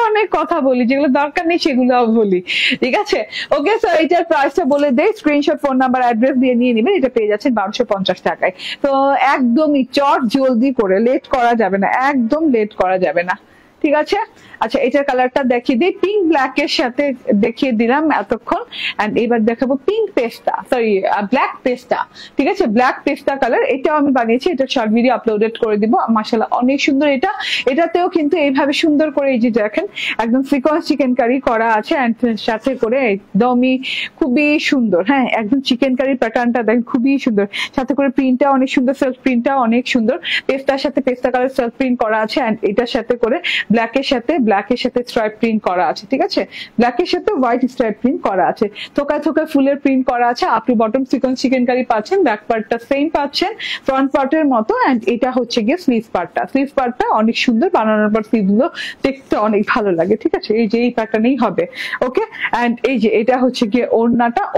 অনেক কথা বলি, যেগুলো দরকার নেই সেগুলো বলি, ঠিক আছে। ওকে, সো এটার প্রাইসটা বলে দেই, স্ক্রিনশট, ফোন নাম্বার, অ্যাড্রেস দিয়ে নিয়ে নেবেন। এটা পেয়ে যাচ্ছেন 1250 টাকায়। তো একদমই চট জলদি করে, লেট করা যাবে না, একদম লেট করা যাবে না, ঠিক আছে। আচ্ছা, এটার কালারটা দেখিয়ে দিই, পিঙ্ক ব্ল্যাক এর সাথে দেখিয়ে দিলাম এতক্ষণ। এন্ড এবার দেখাবো পিঙ্ক পেস্তা, সরি ব্ল্যাক পেস্তা, ঠিক আছে, ব্ল্যাক পেস্তা কালার। এটাও আমি বানিয়েছি, এটা শর্ট ভিডিও আপলোডেড করে দিব। মাশাআল্লাহ অনেক সুন্দর এটা। এটাতেও কিন্তু এইভাবে সুন্দর করে এই যে দেখেন একদম সিকোয়েন্স চিকেন কারি করা আছে, এন্ড সাথে করে একদমই খুবই সুন্দর, হ্যাঁ একদম চিকেন কারি প্যাটার্নটা দেখেন খুবই সুন্দর, সাথে করে প্রিন্টটা অনেক সুন্দর, সেলফ প্রিন্টটা অনেক সুন্দর, পেস্তার সাথে পেস্তা কালার সেলফ প্রিন্ট করা আছে। এন্ড এটার সাথে করে ব্ল্যাকের সাথে স্ট্রাইপ প্রিন্ট করা আছে, ঠিক আছে, ব্ল্যাকের সাথে হোয়াইট স্ট্রাইপ প্রিন্ট করা আছে, থোকায় থোকায় ফুলের প্রিন্ট করা আছে। আপনি বটম সিকোয়েন্স চিকেন কারি পাচ্ছেন, ব্যাক পার্টটা সেম পাচ্ছেন ফ্রন্ট পার্টের মতো। এন্ড এটা হচ্ছে গিয়ে স্লিভ পার্টটা অনেক সুন্দর, বানানোর পর স্লিভ গুলো দেখতে অনেক ভালো লাগে, ঠিক আছে, এই যে এই প্যাটার্নেই হবে। ওকে, এন্ড এই যে এটা হচ্ছে গিয়ে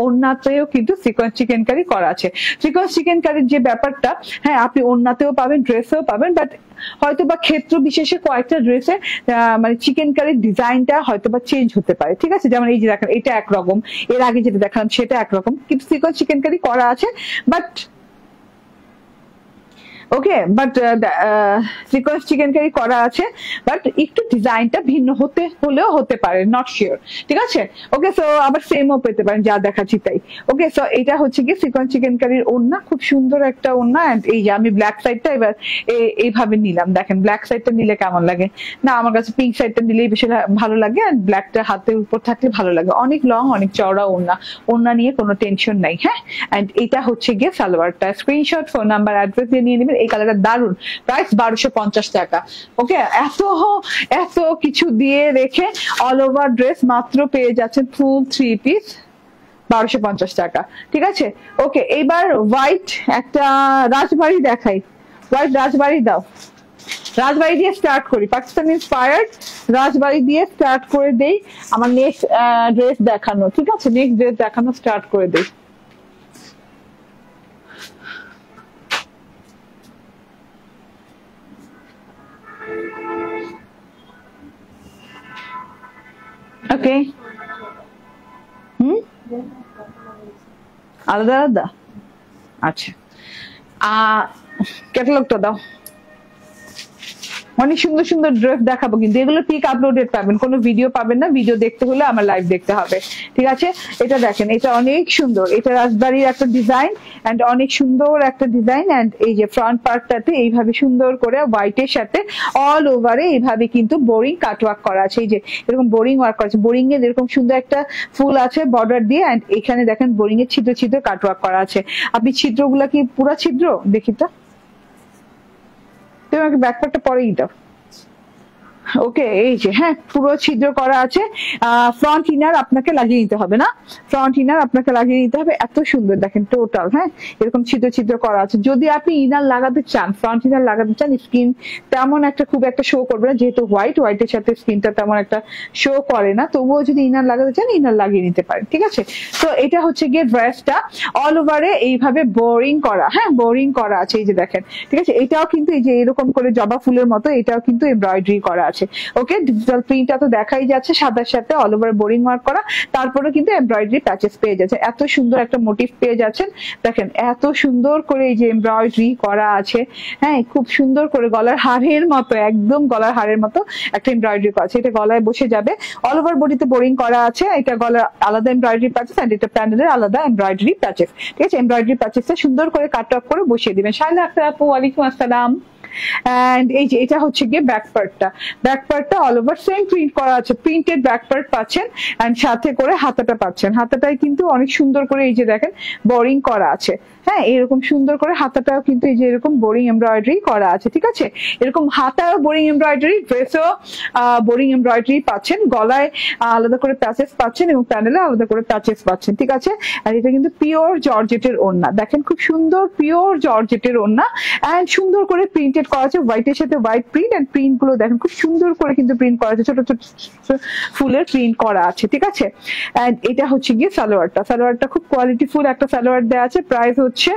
ওড়নাতেও কিন্তু সিকোয়েন্স চিকেন কারি করা আছে। সিকোয়েন্স চিকেন কারির যে ব্যাপারটা, হ্যাঁ আপনি ওড়নাতেও পাবেন, ড্রেসেও পাবেন, বাট হয়তো বা ক্ষেত্র বিশেষে কয়েকটা ড্রেসে মানে চিকেন কারির ডিজাইনটা হয়তো বা চেঞ্জ হতে পারে, ঠিক আছে। যেমন এই যে দেখেন এটা একরকম, এর আগে যেটা দেখালাম সেটা একরকম, কিন্তু সিকোয়েন্স চিকেন কারি করা আছে, but okay, but sequence chicken curry করা আছে, বাট একটু ডিজাইনটা ভিন্ন হলেও হতে পারে, নট শিওর, ঠিক আছে। ওকে, সো আবার সেমও পেতে পারেন, যা দেখাচ্ছি তাই। ওকে, সো এটা হচ্ছে কি সিকোয়েন্স চিকেন কারির ওড়না, খুব সুন্দর একটা ওড়না। এন্ড এই যে আমি ব্ল্যাক সাইডটা এবার এইভাবে নিলাম, দেখেন ব্ল্যাক সাইডটা নিলে কেমন লাগে না, আমার কাছে পিঙ্ক সাইডটা নিলেই বেশি ভালো লাগে, এন্ড ব্ল্যাকটা হাতের উপর থাকলে ভালো লাগে। অনেক লং, অনেক চওড়া ওড়না নিয়ে কোনো টেনশন নাই, হ্যাঁ। এন্ড এটা হচ্ছে গিয়ে সালোয়ারটা, স্ক্রিনশট, ফোন নাম্বার, অ্যাড্রেস দিয়ে নিয়ে নেবেন। এই কালারটা দারুন, প্রাইস 1250 টাকা। ওকে, এত কিছু দিয়ে রেখে অল ওভার ড্রেস মাত্র পেয়ে যাচ্ছেন ফুল 3 পিস 1250 টাকা, ঠিক আছে। ওকে, এবার হোয়াইট একটা রাজবাড়ি দেখাই, হোয়াইট রাজবাড়ি দাও, রাজবাড়ি দিয়ে স্টার্ট করি, পাকিস্তান ইন্সপায়ার্ড রাজবাড়ি দিয়ে স্টার্ট করে দেই। আমার নেক্সট ড্রেস দেখানো, ঠিক আছে, নেক্সট ড্রেস দেখানো স্টার্ট করে দেই। ওকে, আলাদা আলাদা, আচ্ছা, ক্যাটালগটা দাও। অনেক সুন্দর সুন্দর ড্রেস দেখাবো, কিন্তু এগুলো পিক আপলোডেড পাবেন, কোনো ভিডিও পাবেন না। ভিডিও দেখতে হলে আমার লাইভ দেখতে হবে, ঠিক আছে। এটা দেখেন, এটা অনেক সুন্দর, এটা রাজবাড়ির একটা ডিজাইন, এন্ড অনেক সুন্দর একটা ডিজাইন। এন্ড এই যে ফ্রন্ট পার্টটাতে এইভাবে সুন্দর করে হোয়াইটের সাথে অল ওভারে এইভাবে কিন্তু বোরিং কাটওয়ার্ক করা আছে, এই যে এরকম বোরিং ওয়ার্ক করা আছে, বোরিং এর এরকম সুন্দর একটা ফুল আছে বর্ডার দিয়ে। এন্ড এখানে দেখেন বোরিং এর ছিদ্র ছিদ্র কাটওয়ার্ক করা আছে। আপনি ছিদ্রগুলা কি পুরা ছিদ্র দেখি তো, তুমি আমাকে ব্যাকপার্টটা পরেই দাও। ওকে, এই যে হ্যাঁ পুরো ছিদ্র করা আছে। ফ্রন্ট ইনার আপনাকে লাগিয়ে নিতে হবে না, ফ্রন্ট ইনার আপনাকে লাগিয়ে নিতে হবে। এত সুন্দর দেখেন টোটাল, হ্যাঁ এরকম ছিদ্র ছিদ্র করা আছে। যদি আপনি ইনার লাগাতে চান, ফ্রন্ট ইনার লাগাতে চান, স্কিন তেমন একটা খুব একটা শো করবে না, যেহেতু হোয়াইটের সাথে স্কিনটা তেমন একটা শো করে না, তবুও যদি ইনার লাগাতে চান ইনার লাগিয়ে নিতে পারেন, ঠিক আছে। তো এটা হচ্ছে গিয়ে ড্রেসটা অল ওভারে এইভাবে বোরিং করা, হ্যাঁ বোরিং করা আছে, এই যে দেখেন, ঠিক আছে। এটাও কিন্তু এই যে এরকম করে জবা ফুলের মতো, এটাও কিন্তু এমব্রয়ডারি করা আছে। ওকে, ডিজিটাল প্রিন্টটা তো দেখাই যাচ্ছে, সাদার সাথে অল ওভার বোরিং ওয়ার্ক করা, তারপরে কিন্তু এমব্রয়ডারি প্যাচেস পেয়ে যাচ্ছে। এত সুন্দর একটা মোটিভ পেয়ে যাচ্ছেন, দেখেন এত সুন্দর করে এই যে এমব্রয়ডারি করা আছে, হ্যাঁ খুব সুন্দর করে গলার হারের মতো, একদম গলার হারের মতো একটা এমব্রয়ডারি করা আছে। এটা গলায় বসে যাবে, অল ওভার বডিতে বোরিং করা আছে। এটা গলার আলাদা এমব্রয়ডারি প্যাচেস, এন্ড এটা প্যানেলের আলাদা এমব্রয়ডারি প্যাচেস, ঠিক আছে। এমব্রয়ডারি প্যাচেসটা সুন্দর করে কাট অফ করে বসিয়ে দিবেন। শাইলা আক্তার আপু, ওয়ালাইকুম আসসালাম। এন্ড এই যে এটা হচ্ছে গিয়ে ব্যাক পার্টটা অল ওভার সেম প্রিন্ট করা আছে, প্রিন্টেড ব্যাক পার্ট পাচ্ছেন। এন্ড সাথে করে হাতাটা পাচ্ছেন, হাতাটাই কিন্তু অনেক সুন্দর করে এই যে দেখেন বোরিং করা আছে, হ্যাঁ এরকম সুন্দর করে হাতাটাও কিন্তু এই যে এরকম বোরিং এমব্রয়ডারি করা আছে, ঠিক আছে। এরকম হাতাও বোরিং এমব্রয়ডারি, ড্রেসও বোরিং এমব্রয়ডারি পাচ্ছেন, গলায় আলাদা করে প্যাচেস পাচ্ছেন এবং প্যানেলে আলাদা করে প্যাচেস পাচ্ছেন, ঠিক আছে। আর এটা কিন্তু পিওর জর্জেটের ওড়না, দেখেন খুব সুন্দর পিওর জর্জেটের ওড়না, এন্ড সুন্দর করে প্রিন্টেড করা আছে, হোয়াইটের সাথে হোয়াইট প্রিন্ট। এন্ড প্রিন্ট গুলো দেখেন খুব সুন্দর করে কিন্তু প্রিন্ট করা আছে, ছোট ছোট ফুলের প্রিন্ট করা আছে, ঠিক আছে। এন্ড এটা হচ্ছে গিয়ে সালোয়ারটা খুব কোয়ালিটিফুল একটা সালোয়ার দেওয়া আছে। প্রাইস হচ্ছে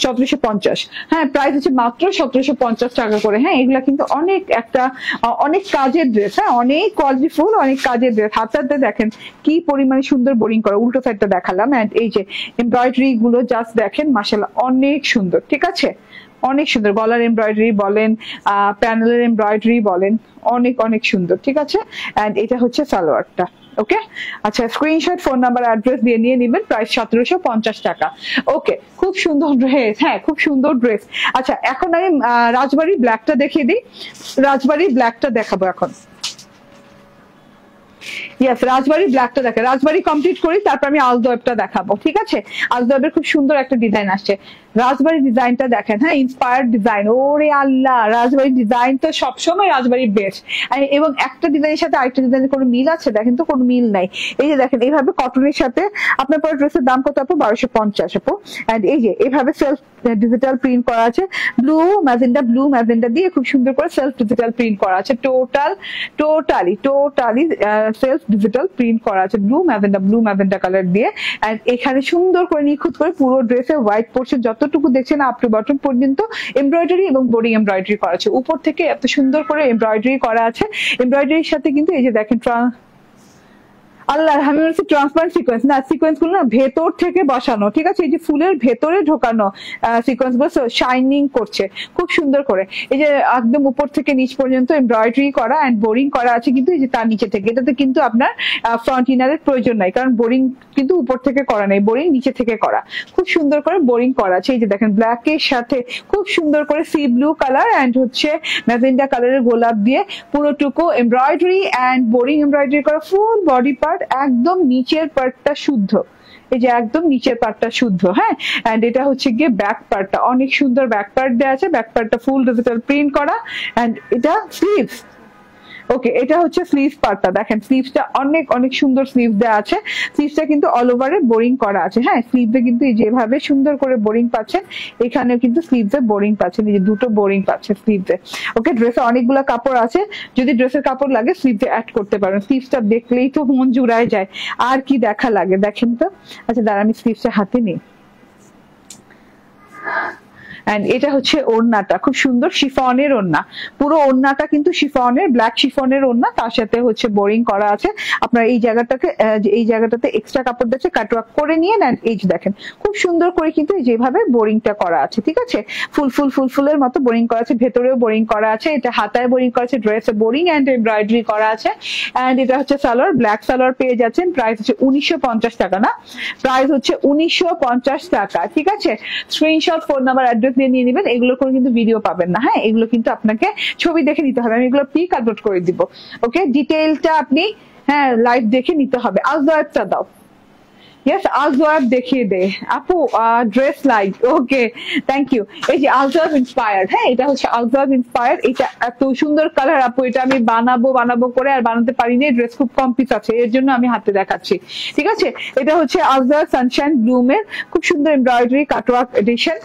1750। হ্যাঁ, প্রাইস হচ্ছে মাত্র 1750 টাকা করে। হ্যাঁ, এগুলা কিন্তু অনেক কাজের ড্রেস। হ্যাঁ, অনেক কোয়ালিটিফুল, অনেক কাজের ড্রেস। হাতাতে দেখেন কি পরিমাণে সুন্দর বোরিং করা। উল্টো সাইডটা দেখালাম, এন্ড এই যে এমব্রয়ডারি গুলো জাস্ট দেখেন, মাশাআল্লাহ অনেক সুন্দর। ঠিক আছে, অনেক সুন্দর। গলার এমব্রয়ডারি বলেন, প্যানেলের এমব্রয়ডারি বলেন, অনেক অনেক সুন্দর। ঠিক আছে, এন্ড এটা হচ্ছে সালোয়ারটা। ওকে, আচ্ছা, স্ক্রিনশট, ফোন নাম্বার, অ্যাড্রেস দিয়ে নিয়ে নেবেন। প্রাইস 1750 টাকা। ওকে, খুব সুন্দর ড্রেস। হ্যাঁ, খুব সুন্দর ড্রেস। আচ্ছা, এখন আমি রাজবাড়ি ব্ল্যাকটা দেখিয়ে দিই। রাজবাড়ি ব্ল্যাকটা দেখাবো এখন। ইয়েস, রাজবাড়ি ব্ল্যাকটা দেখে, রাজবাড়ি কমপ্লিট করি, তারপর আমি আলদোয়েবটা দেখাবো। ঠিক আছে, আলদোয়েবের খুব সুন্দর একটা ডিজাইন আসছে। রাজবাড়ি ডিজাইনটা দেখেন। হ্যাঁ, ইন্সপায়ার্ড ডিজাইন। ওরে আল্লাহ, রাজবাড়ি ডিজাইন তো সবসময় রাজবাড়ির বেস্ট। এবং একটা ডিজাইনের সাথে আরেকটা ডিজাইনের কোনো মিল আছে? দেখেন তো, কোনো মিল নাই। এই যে দেখেন, এইভাবে কটনের সাথে আপনার পরে ড্রেসের দাম কত আপু? 1250 আপু। এন্ড এই যে এইভাবে সেলফ ডিজিটাল প্রিন্ট করা আছে, ব্লু ম্যাজেন্ডা দিয়ে খুব সুন্দর করে সেলফ ডিজিটাল প্রিন্ট করা আছে। টোটালি সেলফ ডিজিটাল প্রিন্ট করা আছে, ব্লু ম্যাজেন্ডা কালার দিয়ে। এন্ড এখানে সুন্দর করে নিখুঁত করে পুরো ড্রেসে হোয়াইট পোর্শন যতটুকু দেখছেন আপ টু বটম পর্যন্ত এমব্রয়ডারি এবং বোরিং এমব্রয়ডারি করা আছে। উপর থেকে এত সুন্দর করে এমব্রয়ডারি করা আছে। এমব্রয়ডারির সাথে কিন্তু এই যে দেখেন, আল্লাহ, আমি বলছি ট্রান্সপারেন্ট সিকোয়েন্স না, সিকোয়েন্স গুলো না ভেতর থেকে বসানো। ঠিক আছে, এই যে ফুলের ভেতরে ঢোকানো সিকোয়েন্স গুলো শাইনিং করছে খুব সুন্দর করে। এই যে একদম উপর থেকে নিচ পর্যন্ত এমব্রয়ডারি করা এন্ড বোরিং করা আছে, কিন্তু এই যে তার নিচে থেকে, এটাতে কিন্তু আপনার ফ্রন্ট ইনারের প্রয়োজন নাই, কারণ বোরিং কিন্তু উপর থেকে করা নেই, বোরিং নিচে থেকে করা। খুব সুন্দর করে বোরিং করা আছে। এই যে দেখেন, ব্ল্যাক এর সাথে খুব সুন্দর করে সি ব্লু কালার এন্ড হচ্ছে ম্যাজেন্ডা কালারের গোলাপ দিয়ে পুরোটুকু এমব্রয়ডারি এন্ড বোরিং এমব্রয়ডারি করা। ফুল বডি পার্ট, একদম নিচের পার্টটা শুদ্ধ। এই যে একদম নিচের পার্টটা শুদ্ধ। হ্যাঁ, এন্ড এটা হচ্ছে গিয়ে ব্যাক পার্টটা, অনেক সুন্দর ব্যাক পার্ট দেওয়া আছে। ব্যাক পার্টটা ফুল ডিজিটাল প্রিন্ট করা। এন্ড এটা স্লিভস। ওকে, এটা হচ্ছে স্লিভ পার্টটা। দেখেন, স্লিভসটা অনেক অনেক সুন্দর স্লিভ দেওয়া আছে। স্লিভসটা কিন্তু অল ওভারে বোরিং করা আছে। হ্যাঁ, স্লিভে কিন্তু যেভাবে সুন্দর করে বোরিং পাচ্ছেন, এখানেও কিন্তু স্লিভে বোরিং পাচ্ছেন। এই যে দুটো বোরিং পাচ্ছে স্লিভে। ওকে, ড্রেসে অনেকগুলো কাপড় আছে, যদি ড্রেসের কাপড় লাগে স্লিভে অ্যাড করতে পারেন। স্লিভসটা দেখলেই তো মন জুড়ায় যায়, আর কি দেখা লাগে দেখেন তো। আচ্ছা, দাঁড়া, আমি স্লিভসটা হাতে নিই। এন্ড এটা হচ্ছে ওড়নাটা, খুব সুন্দর শিফনের ওড়না। পুরো ওড়নাটা কিন্তু শিফনের, ব্ল্যাক শিফনের ওড়না, তার সাথে হচ্ছে বোরিং করা আছে। আপনার এই জায়গাটাতে এক্সট্রা কাপড় দিচ্ছে, কাটওয়ার্ক করে নিয়ে নেন। এই যে দেখেন, খুব সুন্দর করে কিন্তু যেভাবে বোরিংটা করা আছে। ঠিক আছে, ফুলের মতো বোরিং করা আছে, ভেতরেও বোরিং করা আছে। এটা হাতায় বোরিং করা আছে, ড্রেসে বোরিং এন্ড এমব্রয়ডারি করা আছে। এন্ড এটা হচ্ছে সালোয়ার, ব্ল্যাক সালোয়ার পেয়ে যাচ্ছেন। প্রাইস হচ্ছে 1950 টাকা। না, প্রাইস হচ্ছে 1950 টাকা। ঠিক আছে, স্ক্রিনশট, ফোন নাম্বার, অ্যাড্রেস দিয়ে নিয়ে নেবেন। এগুলোর কোনো কিন্তু ভিডিও পাবেন না। হ্যাঁ, এগুলো কিন্তু আপনাকে ছবি দেখে নিতে হবে। আমি এগুলো পিক আপলোড করে দিব। ওকে, ডিটেইলটা আপনি লাইভ দেখে নিতে হবে। আলজোয়াবটা দাও। ইয়েস, আলজোয়াব দেখিয়ে দে আপু। Dress like, okay, thank you. এই যে আলজোয়াব ইন্সপায়ার্ড। হ্যাঁ, এটা হচ্ছে আলজোয়াব ইন্সপায়ার্ড। এটা এত সুন্দর কালার আপু, এটা আমি বানাবো করে আর বানাতে পারিনি। ড্রেস খুব কম পিস আছে, এর জন্য আমি হাতে দেখাচ্ছি। ঠিক আছে, এটা হচ্ছে আলজোয়াব সানশাইন ব্লুমের খুব সুন্দর এমব্রয়ডারি কাটওয়ার্ক এডিশন।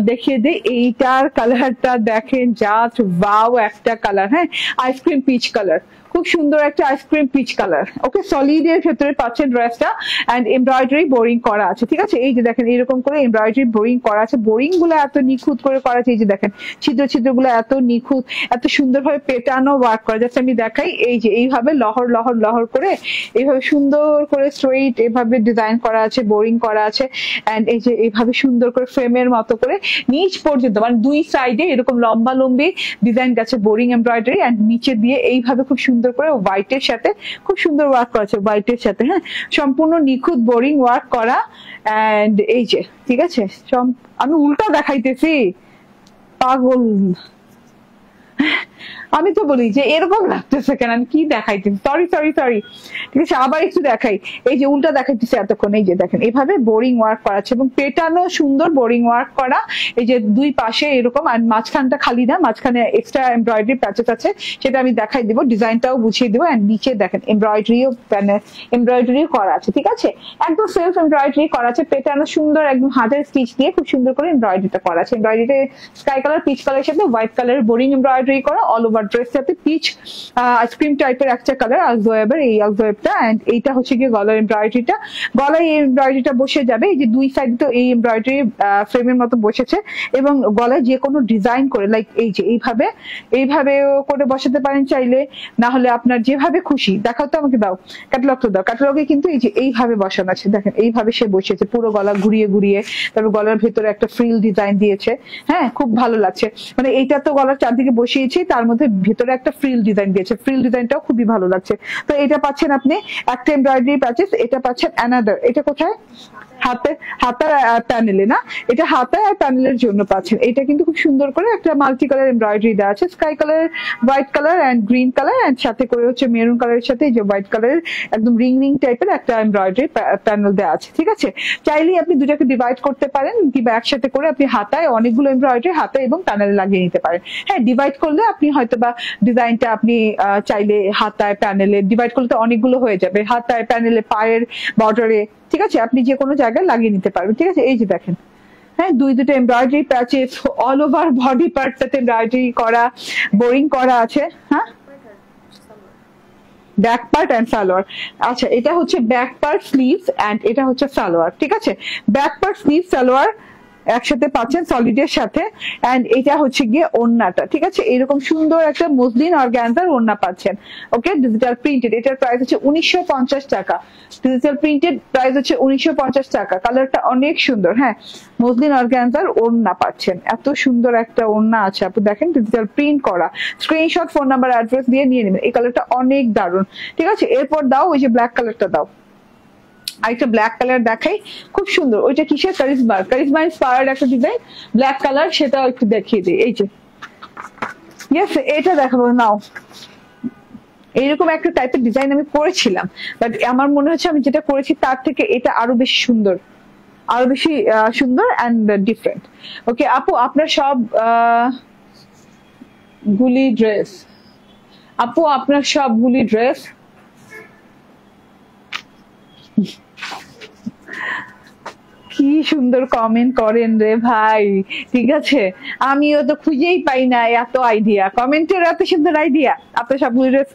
দেখিয়ে দিই, এইটার কালারটা দেখেন, জাস্ট ওয়াও একটা কালার। হ্যাঁ, আইসক্রিম পিচ কালার, খুব সুন্দর একটা আইসক্রিম পিচ কালার। ওকে, সলিড এর ভেতরে পাচ্ছেন ড্রেসটা এন্ড এমব্রয়ডারি বোরিং করা আছে। ঠিক আছে, এই যে দেখেন, এরকম করে এমব্রয়ডারি বোরিং করা আছে। বোরিং গুলো এত নিখুঁত করে করা আছে। এই যে দেখেন, ছিদ্র গুলো এত নিখুঁত, এত সুন্দরভাবে পেটানো ওয়ার্ক করা যাচ্ছে। আমি দেখাই, এই যে এইভাবে লহর করে এইভাবে সুন্দর করে স্ট্রেইট এভাবে ডিজাইন করা আছে, বোরিং করা আছে। এন্ড এই যে এইভাবে সুন্দর করে ফ্রেমের মতো করে নিচ পর্যন্ত, মানে দুই সাইডে এরকম লম্বি ডিজাইন গেছে, বোরিং এমব্রয়ডারি। এন্ড নিচে দিয়ে এইভাবে খুব সুন্দর করে হোয়াইটের সাথে খুব সুন্দর ওয়ার্ক করা আছে, হোয়াইটের সাথে। হ্যাঁ, সম্পূর্ণ নিখুঁত বোরিং ওয়ার্ক করা। এন্ড এই যে, ঠিক আছে, আমি উল্টা দেখাইতেছি, পাগল। আমি তো বলি যে এরকম লাগতেছে কেন, আমি কি দেখাইতেছি, সরি। ঠিক আছে, আবার একটু দেখাই। এই যে উল্টা দেখাইতেছে এতক্ষণ। এই যে দেখেন, এভাবে বোরিং ওয়ার্ক করা আছে এবং পেটানো সুন্দর বোরিং ওয়ার্ক করা। এই যে দুই পাশে এরকম, আর মাঝখানটা খালি না, মাঝখানে এক্সট্রা এমব্রয়ডারি প্যাচেস আছে, সেটা আমি দেখাই দিব, ডিজাইনটাও বুঝিয়ে দিব। এন্ড নিচে দেখেন, এমব্রয়ডারিও করা আছে। ঠিক আছে, একদম সেলফ এমব্রয়ডারি করা আছে, পেটানো সুন্দর, একদম হাতের স্টিচ দিয়ে খুব সুন্দর করে এমব্রয়ডারিটা করা আছে। এমব্রয়ডারিটা স্কাই কালার, পিচ কালারের সাথে হোয়াইট কালারের বোরিং এমব্রয়ডারি করা, অল ওভার ড্রেসটাতে পিচ আইসক্রিম টাইপের একটা কালার আলজোয়েবের, এই আলজোয়েবটা, এন্ড এইটা হচ্ছে গিয়ে গলার এমব্রয়ডারিটা। গলায় এই এমব্রয়ডারিটা বসে যাবে, এই যে দুই সাইডে তো এই এমব্রয়ডারি ফ্রেমের মতো বসেছে, এবং গলায় যে কোনো ডিজাইন করে লাইক এই যে এইভাবে করে বসাতে পারেন চাইলে, না হলে আপনার যেভাবে খুশি। দেখাও তো আমাকে, দাও ক্যাটালগটা দাও। ক্যাটালগে কিন্তু এই যে এইভাবে বসানো আছে, দেখেন এইভাবে সে বসিয়েছে পুরো গলা ঘুরিয়ে ঘুরিয়ে, তারপর গলার ভেতরে একটা ফ্রিল ডিজাইন দিয়েছে। হ্যাঁ, খুব ভালো লাগছে। মানে এইটা তো গলার চারদিকে বসিয়েছি, তার মধ্যে ভেতরে একটা ফ্রিল ডিজাইন দিয়েছে, ফ্রিল ডিজাইনটাও খুবই ভালো লাগছে। তো এটা পাচ্ছেন আপনি একটা এমব্রয়ডারি প্যাচেস, এটা পাচ্ছেন অ্যানাদার। এটা কোথায়? হাতার প্যানেলে না, এটা হাতায় আর প্যানেলের জন্য পাচ্ছেন। এটা কিন্তু খুব সুন্দর করে একটা মাল্টি কালার এমব্রয়ডারি দেওয়া আছে, sky colour, white colour and green colour, and সাথে করে হচ্ছে মেরুন কালারের সাথে এই যে হোয়াইট কালারের একদম রিং রিং টাইপের একটা এমব্রয়ডারি প্যানেল দেওয়া আছে। ঠিক আছে, চাইলেই আপনি দুটাকে ডিভাইড করতে পারেন, কিংবা একসাথে করে আপনি হাতায় অনেকগুলো এমব্রয়ডারি হাতায় এবং প্যানেলে লাগিয়ে নিতে পারেন। হ্যাঁ, ডিভাইড করলে আপনি হয়তো বা ডিজাইনটা আপনি চাইলে হাতায় প্যানেলে ডিভাইড করলে তো অনেকগুলো হয়ে যাবে, হাতায় প্যানেলে পায়ের বর্ডারে, ঠিক আছে, আপনি যে কোনো জায়গায় লাগিয়ে নিতে পারবেন। ঠিক আছে, এই যে দেখেন, হ্যাঁ, দুটো embroidery patches all over body পার্টটাতে এমব্রয়ডারি করা, বোরিং করা আছে। হ্যাঁ, ব্যাক পার্ট এন্ড সালোয়ার। আচ্ছা, এটা হচ্ছে ব্যাক পার্ট স্লিভস এন্ড এটা হচ্ছে সালোয়ার। ঠিক আছে, ব্যাক পার্ট স্লিভ সালোয়ার একসাথে পাচ্ছেন সলিডের সাথে, এন্ড এটা হচ্ছে গিয়ে ওড়নাটা। ঠিক আছে, এরকম সুন্দর একটা মসলিন অর্গানজার ওড়না পাচ্ছেন। ওকে, ডিজিটাল প্রিন্টেড, এটার প্রাইস হচ্ছে 1950 টাকা। ডিজিটাল প্রিন্টেড প্রাইস হচ্ছে 1950 টাকা। কালারটা অনেক সুন্দর। হ্যাঁ, মসলিন অর্গানজার ওড়না পাচ্ছেন, এত সুন্দর একটা ওড়না আছে আপু, দেখেন ডিজিটাল প্রিন্ট করা। স্ক্রিনশট, ফোন নাম্বার, অ্যাড্রেস দিয়ে নিয়ে নেবেন। এই কালারটা অনেক দারুণ। ঠিক আছে, এরপর দাও ওই যে ব্ল্যাক কালারটা দাও, আরেকটা ব্ল্যাক কালার দেখাই, খুব সুন্দর। ওইটা কিসের? কারিজমা ইন্সপায়ার্ড একটা ডিজাইন, ব্ল্যাক কালার, সেটাও একটু দেখিয়ে দিই। এই যে ইয়েস, এটা দেখাবো, নাও। এইরকম একটা টাইপের ডিজাইন আমি করেছিলাম, বাট আমার মনে হচ্ছে আমি যেটা করেছি তার থেকে এটা আরো বেশি সুন্দর, আরো বেশি সুন্দর এন্ড ডিফারেন্ট। ওকে আপু, আপনার সব গুলি ড্রেস, আপু আপনার সবগুলি ড্রেস কি সুন্দর কমেন্ট করেন রে ভাই। ঠিক আছে, আমিও তো খুঁজেই পাই না এত আইডিয়া, কমেন্টের এত সুন্দর আইডিয়া। আপনার সবগুলি ড্রেস,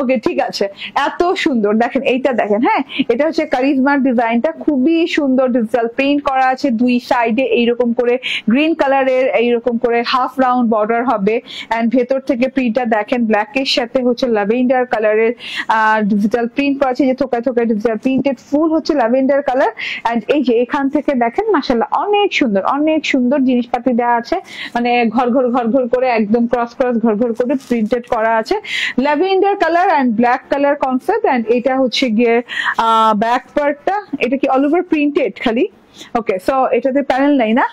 ওকে ঠিক আছে, এত সুন্দর। দেখেন এইটা দেখেন, হ্যাঁ, এটা হচ্ছে কারিজমার ডিজাইনটা, খুবই সুন্দর ডিজিটাল প্রিন্ট করা আছে। দুই সাইডে এইরকম করে গ্রিন কালারের এইরকম করে হাফ রাউন্ড বর্ডার হবে, এন্ড ভেতর থেকে প্রিন্টটা দেখেন ব্ল্যাকের সাথে হচ্ছে ল্যাভেন্ডার কালারের ডিজিটাল প্রিন্ট করা আছে, যে থোকায় থোকায় ডিজিটাল প্রিন্টেড ফুল হচ্ছে ল্যাভেন্ডার কালার। এন্ড এই যে এখান থেকে দেখেন মাশাআল্লাহ অনেক সুন্দর, অনেক সুন্দর জিনিসপাতি দেওয়া আছে, মানে ঘর ঘর করে একদম ক্রস ঘর করে প্রিন্টেড করা আছে, lavender colour and black colour concept. And এটা হচ্ছে গিয়ে ব্যাক পার্টটা, এটা কি অল ওভার প্রিন্টেড খালি? ওকে, সো এটাতে প্যানেল নাই না,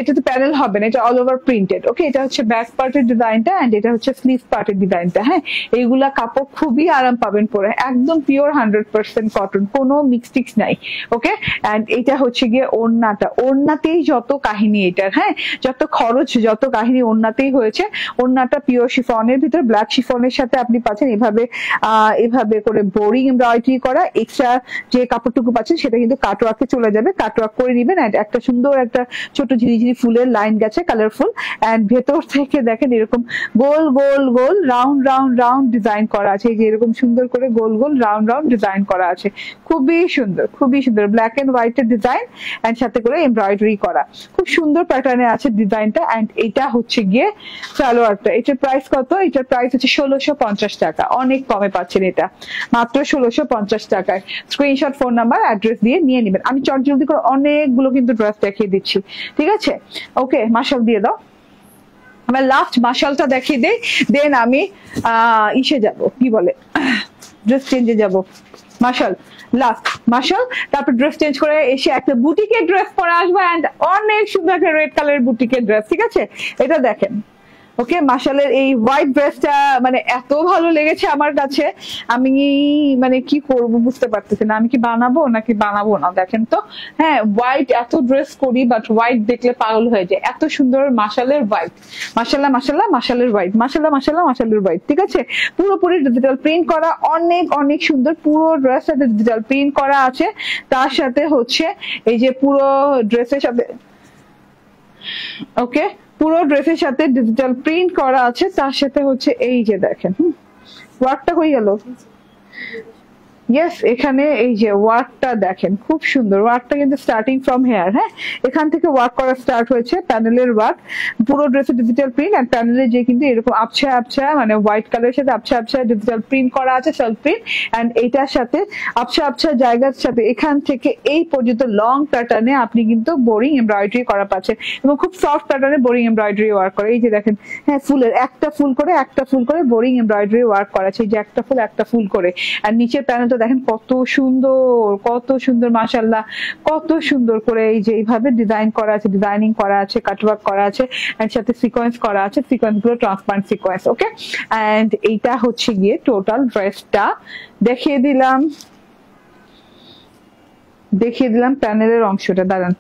এটাতে প্যানেল হবে না, এটা অল ওভার প্রিন্টেড। ওকে, এটা হচ্ছে ব্যাক পার্টের ডিজাইনটা এন্ড এটা হচ্ছে স্লিভ পার্টের ডিজাইনটা। হ্যাঁ, এইগুলা কাপড় খুবই আরাম পাবেন পরে, একদম পিওর 100% কটন, কোনো মিক্সটিক্স নাই। ওকে, এন্ড এটা হচ্ছে গিয়ে ওড়নাটা, ওড়নাতেই যত কাহিনী এটার, হ্যাঁ, যত খরচ যত কাহিনী ওড়নাতেই হয়েছে। ওড়নাটা পিওর শিফনের ভিতরে ব্ল্যাক শিফনের সাথে আপনি পাচ্ছেন এভাবে করে বোরিং এমব্রয়ডারি করা। এক্সট্রা যে কাপড়টুকু পাচ্ছেন সেটা কিন্তু কাটওয়ার্কে চলে যাবে, কাটওয়ার্ক করে নিবেন। এন্ড একটা সুন্দর একটা ছোট ঝিরিঝিরি ফুলের লাইন গেছে কালারফুল, এন্ড ভেতর থেকে দেখেন এরকম গোল গোল গোল রাউন্ড রাউন্ড রাউন্ড ডিজাইন করা আছে, এই যে এরকম সুন্দর করে গোল গোল রাউন্ড রাউন্ড ডিজাইন করা আছে, খুবই সুন্দর, খুবই সুন্দর। ব্ল্যাক এন্ড হোয়াইট এর ডিজাইন এন্ড সাথে করে এমব্রয়ডারি করা, খুব সুন্দর প্যাটার্নে আছে ডিজাইনটা। এন্ড এটা হচ্ছে গিয়ে সালোয়ারটা, এটার প্রাইস কত? এটার প্রাইস হচ্ছে 1650 টাকা, অনেক কমে পাচ্ছেন এটা, মাত্র 1650 টাকায়। স্ক্রিনশট, ফোন নাম্বার, অ্যাড্রেস দিয়ে নিয়ে নেবেন। আমি চটজলদি করে অনেকগুলো কিন্তু ড্রেস দেখিয়ে দিচ্ছি, ঠিক আছে? ওকে, মাশাল দিয়ে দাও, আমার লাস্ট মাশালটা দেখিয়ে দেই, দেন আমি ইসে যাব, কি বলে, ড্রেস চেঞ্জে যাব। মাশাল, লাস্ট মাশাল, তারপর ড্রেস চেঞ্জ করে এসে একটা বুটিকের ড্রেস পরে আসবো, এন্ড অনেক সুন্দর একটা রেড কালারের বুটিকের ড্রেস। ঠিক আছে, এটা দেখেন। ওকে, মাশালের এই হোয়াইট ড্রেসটা মানে এত ভালো লেগেছে আমার কাছে, আমি মানে কি করব বুঝতে পারতেছি না, আমি কি বানাবো নাকি বানাবো না। দেখেন তো, হ্যাঁ, হোয়াইট এত ড্রেস করি, বাট হোয়াইট দেখলে পাগল হয়ে যায়, এত সুন্দর মাশালের হোয়াইট, মাশাল্লাহ মাশাল্লাহ মাশালের হোয়াইট, মাশাল্লাহ মাশাল্লাহ মাশালের হোয়াইট। ঠিক আছে, পুরোপুরি ডিজিটাল প্রিন্ট করা, অনেক অনেক সুন্দর, পুরো ড্রেসটা ডিজিটাল প্রিন্ট করা আছে। তার সাথে হচ্ছে এই যে পুরো ড্রেসের সাথে, ওকে, পুরো ড্রেসের সাথে ডিজিটাল প্রিন্ট করা আছে, তার সাথে হচ্ছে এই যে দেখেন ওয়ার্কটা হয়ে গেল। ইয়েস, এখানে এই যে ওয়ার্কটা দেখেন খুব সুন্দর, ওয়ার্কটা কিন্তু স্টার্টিং ফ্রম হেয়ার, হ্যাঁ এখান থেকে ওয়ার্ক করা স্টার্ট হয়েছে, প্যানেলের ওয়ার্ক, পুরো ড্রেসে ডিজিটাল প্রিন্ট, আর প্যানেলে যে কিন্তু এরকম আবছা আবছা মানে হোয়াইট কালারের সাথে আবছা আবছা ডিজিটাল প্রিন্ট করা আছে, সেলফ প্রিন্ট, এন্ড এইটার সাথে আবছা আবছা জায়গার সাথে এখান থেকে এই পর্যন্ত লং প্যাটার্নে আপনি কিন্তু বোরিং এমব্রয়ডারি করা পাচ্ছেন, এবং খুব সফট প্যাটার্নে বোরিং এমব্রয়ডারি ওয়ার্ক করে। এই যে দেখেন, হ্যাঁ ফুলের একটা ফুল করে বোরিং এমব্রয়ডারি ওয়ার্ক করা আছে, এই যে একটা ফুল করে, আর নিচের প্যানেল দেখেন কত সুন্দর মাশাআল্লাহ, কত সুন্দর করে এই যে এইভাবে ডিজাইন করা আছে, ডিজাইনিং করা আছে, কাটওয়ার্ক করা আছে, এর সাথে সিকোয়েন্স করা আছে, সিকোয়েন্স গুলো ট্রান্সপারেন্ট সিকোয়েন্স। ওকে, এন্ড এইটা হচ্ছে গিয়ে টোটাল ড্রেসটা। দেখিয়ে দিলাম প্যানেলের অংশটা, দাঁড়ান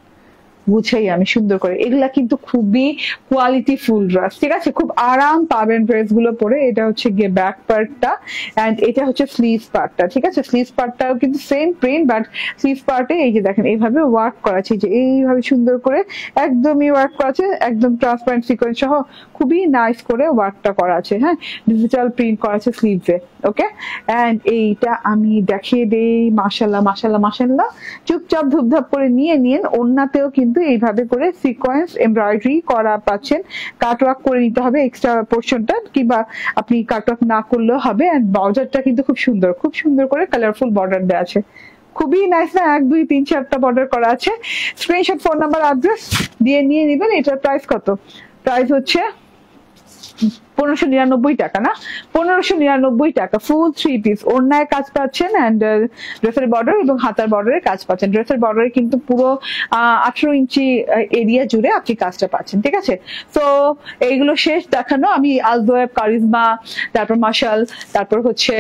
বুঝাই আমি সুন্দর করে। এগুলা কিন্তু খুবই কোয়ালিটি ফুল ড্রেস, ঠিক আছে, খুব আরাম পাবেন ড্রেস গুলো পরে। এটা হচ্ছে গিয়ে ব্যাক পার্টটা, এন্ড এটা হচ্ছে স্লিভ পার্টটা, ঠিক আছে। স্লিভ পার্টটাও কিন্তু সেম প্রিন্ট, বাট স্লিভ পার্টে এই যে দেখেন এইভাবে ওয়ার্ক করা আছে, যে এইভাবে সুন্দর করে একদমই ওয়ার্ক করা আছে, একদম ট্রান্সপারেন্ট সিকোয়েন্স সহ খুবই নাইস করে ওয়ার্কটা করা আছে, হ্যাঁ ডিজিটাল প্রিন্ট করা আছে স্লিভে। ওকে, এন্ড এইটা আমি দেখিয়ে দেই, মাশাআল্লাহ চুপচাপ ধুপধাপ করে নিয়ে নিন। ওড়নাতেও কিন্তু এইভাবে করে সিকোয়েন্স এমব্রয়ডারি করা পাচ্ছেন, কাটওয়ার্ক করে নিতে হবে এক্সট্রা পোর্শনটা, কিংবা আপনি কাটওয়ার্ক না করলেও হবে। এন্ড বর্ডারটা কিন্তু খুব সুন্দর করে কালারফুল বর্ডার দেওয়া আছে, খুবই নাইস না, 1 2 3 4টা বর্ডার করা আছে। স্ক্রিনশট, ফোন নাম্বার, অ্যাড্রেস দিয়ে নিয়ে নেবেন। এটার প্রাইস কত? প্রাইস হচ্ছে 1599 টাকা, না 1599 টাকা, ফুল 3 পিস ওড়নায় কাজ পাচ্ছেন, এন্ড ড্রেসের বর্ডার এবং হাতার বর্ডারের কাজ পাচ্ছেন। ড্রেসের বর্ডারে কিন্তু পুরো 18 ইঞ্চি এরিয়া জুড়ে আপনি কাজটা পাচ্ছেন, ঠিক আছে। তো এইগুলো শেষ দেখানো, আমি আলজোয়েব, কারিজমা, তারপর মাশাল, তারপর হচ্ছে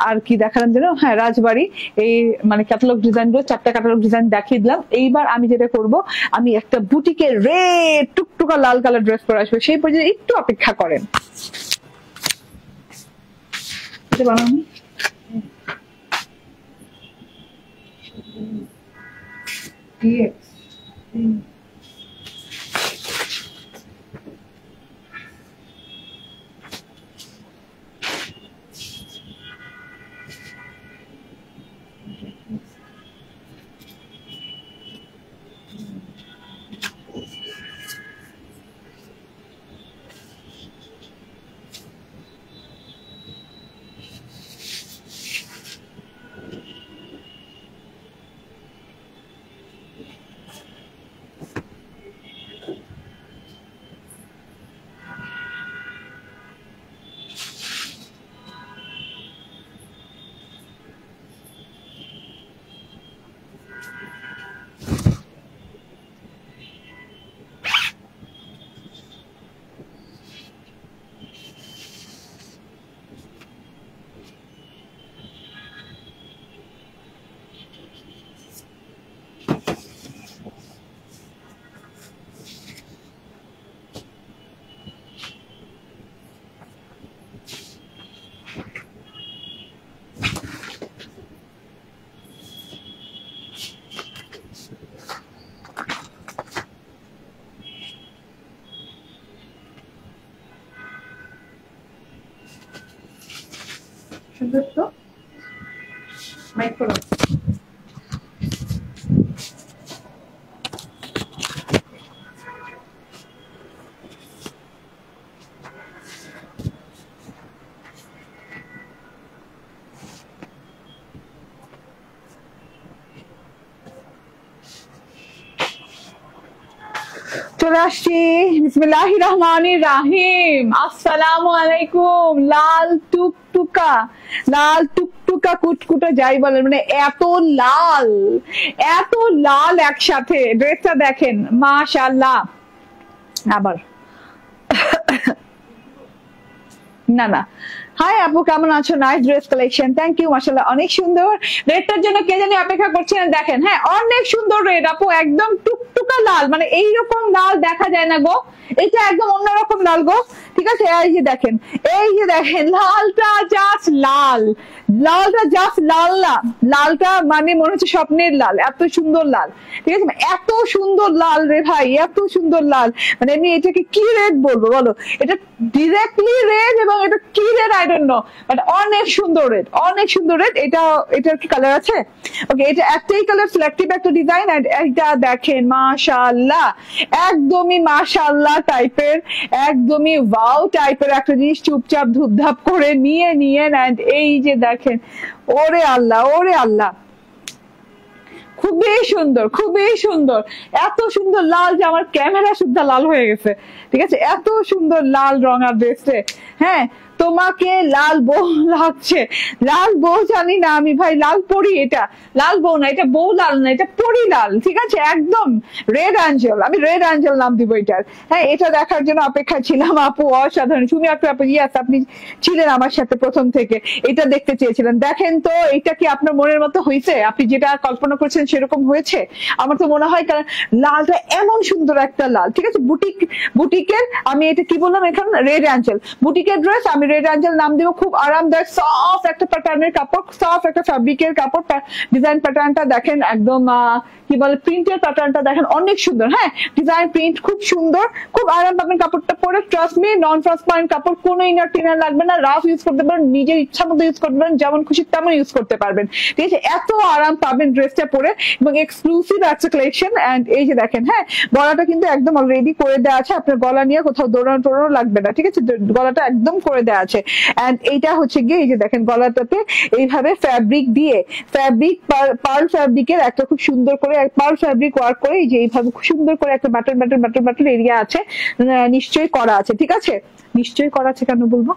আর কি দেখালাম যেন, হ্যাঁ রাজবাড়ি, এই মানে ক্যাটালগ ডিজাইন গুলো 4টা ক্যাটালগ ডিজাইন দেখিয়ে দিলাম। এইবার আমি যেটা করব, আমি একটা বুটিকের রেড টুকটুকা লাল কালার ড্রেস পরে আসবো, সেই পর্যন্ত একটু অপেক্ষা করেন। বানানো সুন্দর তো মাইক করো। চলে আসছি, বিসমিল্লাহির রহমানির রহিম। আসসালামু আলাইকুম। লাল টুকটুকা কুটকুটা যাই বলেন, মানে এত লাল একসাথে। ড্রেসটা দেখেন মাশাআল্লাহ। আবার না হাই আপু, কেমন আছো? Nice dress collection, thank you. মাশাআল্লাহ অনেক সুন্দর। রেডটার জন্য কে জানি অপেক্ষা করছেন, দেখেন। হ্যাঁ, অনেক সুন্দর রেড আপু, একদম টুকটুকা লাল, মানে এইরকম লাল দেখা যায় না গো, এটা একদম অন্যরকম লাল গো। ঠিক আছে, এই যে দেখেন, এই যে দেখেন, লালটা জাস্ট লাল, লালটা জাস্ট লাল না, লালটা মানে মনে হচ্ছে স্বপ্নের লাল, এত সুন্দর লাল। ঠিক আছে, এত সুন্দর লাল রে ভাই, এত সুন্দর লাল, মানে আমি এটাকে কি রেড বলবো বলো? এটা ডিরেক্টলি রেড এবং এটা কি red eye don't know, but অনেক সুন্দর রেড, অনেক সুন্দর রেড। এটার কি কালার আছে? ওকে, এটা একটাই কালার, সিলেক্টিভ একটা ডিজাইন। এন্ড এটা দেখেন, মাশাআল্লাহ, একদমই মাশাআল্লাহ টাইপের, একদমই ওয়াও টাইপের একটা জিনিস চুপচাপ ধুপধাপ করে নিয়ে নিয়েন। এন্ড এই যে দেখেন, ওরে আল্লাহ, ওরে আল্লাহ, খুবই সুন্দর, খুবই সুন্দর। এত সুন্দর লাল যে আমার ক্যামেরা শুদ্ধ লাল হয়ে গেছে। ঠিক আছে, এত সুন্দর লাল রং আর ড্রেসে। হ্যাঁ, তোমাকে লাল বউ লাগছে। লাল বউ জানি না আমি ভাই, লাল পরি। এটা লাল বউ না, এটা বউ লাল না, এটা পরি লাল। ঠিক আছে, একদম রেড অ্যাঞ্জেল, আমি রেড অ্যাঞ্জেল নাম দিব এটার। হ্যাঁ, এটা দেখার জন্য অপেক্ষা ছিলাম আপু, অসাধারণ। তুমি একটা আপু, ইয়াস, আপনি ছিলেন আমার সাথে প্রথম থেকে, এটা দেখতে চেয়েছিলেন। দেখেন তো, এটা কি আপনার মনের মতো হয়েছে? আপনি যেটা কল্পনা করছেন সেরকম হয়েছে? আমার তো মনে হয়, কারণ লালটা এমন সুন্দর একটা লাল। ঠিক আছে, বুটিকের, আমি এটা কি বললাম এখন, রেড অ্যাঞ্জেল বুটিকের ড্রেস, আমি রেড অ্যাঞ্জেল নাম দিব। খুব আরামদায়ক, সফট একটা প্যাটার্নের কাপড়, সফট একটা ফ্যাব্রিকের কাপড়। ডিজাইন প্যাটার্নটা দেখেন, একদম কি বলে, প্রিন্টের প্যাটার্নটা দেখেন, অনেক সুন্দর। হ্যাঁ, ডিজাইন প্রিন্ট খুব সুন্দর, খুব আরাম পাবেন কাপড়টা পরে। ট্রাস্ট মি, নন ট্রান্সপারেন্ট কাপড়, কোনো ইনার টিনার লাগবে না, রাফ ইউজ করতে পারেন, নিজের ইচ্ছা মতো ইউজ করতে পারেন, যেমন খুশি তেমন ইউজ করতে পারবেন। ঠিক আছে, এত আরাম পাবেন ড্রেসটা পরে, এবং এক্সক্লুসিভ একটা কালেকশন। এন্ড এই যে দেখেন, হ্যাঁ, গলাটা কিন্তু একদম অলরেডি করে দেওয়া আছে, আপনার গলা নিয়ে কোথাও দৌড়ানো টোড়ানো লাগবে না। ঠিক আছে, গলাটা একদম করে দেওয়া আছে। এন্ড এইটা হচ্ছে গিয়ে, এই যে দেখেন, গলাটাতে এইভাবে ফ্যাব্রিক দিয়ে, পার্ল ফ্যাব্রিকের একটা খুব সুন্দর করে পার্ল ফ্যাব্রিক ওয়ার্ক করে, এই যে এইভাবে খুব সুন্দর করে একটা button button button button area আছে, নিশ্চয়ই করা আছে। ঠিক আছে, নিশ্চয়ই করা আছে, কেন বলবো?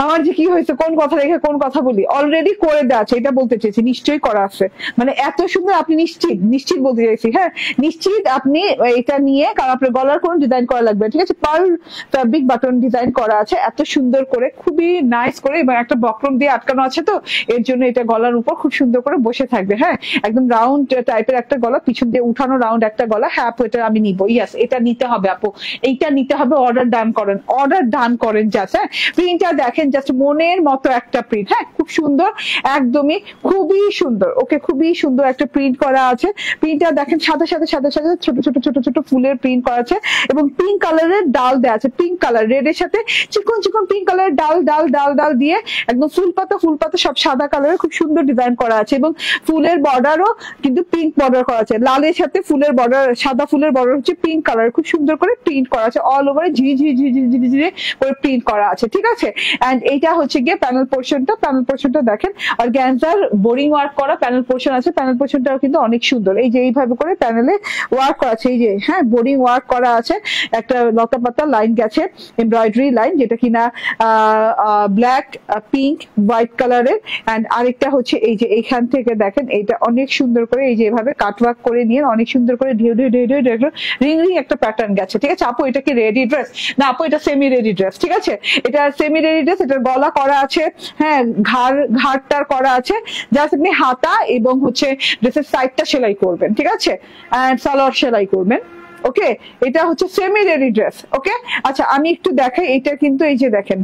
আমার যে কি হয়েছে, কোন কথা রেখে কোন কথা বলি, অলরেডি করে দেওয়া আছে, এটা বলতে চেয়েছি, নিশ্চয়ই করা আছে। মানে এত সুন্দর, আপনি নিশ্চিত, নিশ্চিত বলতে চাইছি। হ্যাঁ, নিশ্চিত আপনি এটা নিয়ে, কারণ আপনার গলার কোনো ডিজাইন করা লাগবে। ঠিক আছে, পার্ল ফ্যাব্রিক বাটন ডিজাইন করা আছে এত সুন্দর করে, খুবই নাইস করে, এবং একটা বক্রম দিয়ে আটকানো আছে, তো এর জন্য এটা গলার উপর খুব সুন্দর করে বসে থাকবে। হ্যাঁ, একদম রাউন্ড টাইপের একটা গলা, পিছন দিয়ে উঠানো রাউন্ড একটা গলা। হ্যাঁ আপু, এটা আমি নিবো, ইয়াস, এটা নিতে হবে আপু, এইটা নিতে হবে। অর্ডার ডান করেন, অর্ডার ডান করেন জাস্ট। হ্যাঁ, প্রিন্টটা দেখেন, জাস্ট মনের মতো একটা প্রিন্ট। হ্যাঁ, খুব সুন্দর, একদমই খুবই সুন্দর। ওকে, খুবই সুন্দর একটা প্রিন্ট করা আছে। প্রিন্টটা দেখেন, সাথে সাথে সাথে সাথে ছোট ছোট ছোট ছোট ফুলের প্রিন্ট করা আছে, এবং পিঙ্ক কালারের ডাল দেওয়া আছে। পিঙ্ক কালার, রেডের সাথে চিকন চিকন পিঙ্ক কালারের ডাল ডাল ডাল ডাল দিয়ে, একদম ফুল পাতা সব সাদা কালারের খুব সুন্দর ডিজাইন করা আছে, এবং ফুলের বর্ডারও কিন্তু পিঙ্ক বর্ডার করা আছে। লালের সাথে ফুলের বর্ডার, সাদা ফুলের বর্ডার হচ্ছে পিঙ্ক কালার, খুব সুন্দর করে প্রিন্ট করা আছে। অল ওভারে ঝিরি ঝিরি ঝিরি ঝিরি ঝিরি করে প্রিন্ট করা আছে। ঠিক আছে, এন্ড এইটা হচ্ছে গিয়ে প্যানেল পোর্শনটা দেখেন, আর গ্যান্সার বোরিং ওয়ার্ক করা প্যানেল পোর্শন আছে। প্যানেল পোর্শনটাও কিন্তু অনেক সুন্দর, এই যে এইভাবে করে প্যানেলে ওয়ার্ক করা আছে, এই যে, হ্যাঁ, বোরিং ওয়ার্ক করা আছে। একটা লতা পাতা লাইন গেছে, এমব্রয়ডারি লাইন, যেটা কিনা ব্ল্যাক, পিঙ্ক, হোয়াইট কালারের। এন্ড আরেকটা হচ্ছে এই যে এইখান থেকে দেখেন, এইটা অনেক সুন্দর করে, এই যে এভাবে কাটওয়ার্ক করে নিয়ে অনেক সুন্দর করে ঢেউ ঢেউ ঢেউ ঢেউ ঢেউ রিং রিং একটা প্যাটার্ন গেছে। ঠিক আছে আপু, এটা কি রেডি ড্রেস? না আপু, এটা সেমি রেডি ড্রেস। ঠিক আছে, এটা সেমি রেডি ড্রেস, এটার গলা করা আছে। হ্যাঁ, ঘাড়টার করা আছে, জাস্ট আপনি হাতা এবং হচ্ছে ড্রেসের সাইডটা সেলাই করবেন। ঠিক আছে, এন্ড সালোয়ার সেলাই করবেন। ওকে, এটা হচ্ছে সেমি রেডি ড্রেস। ওকে, আচ্ছা আমি একটু দেখাই, এটা কিন্তু এই যে দেখেন,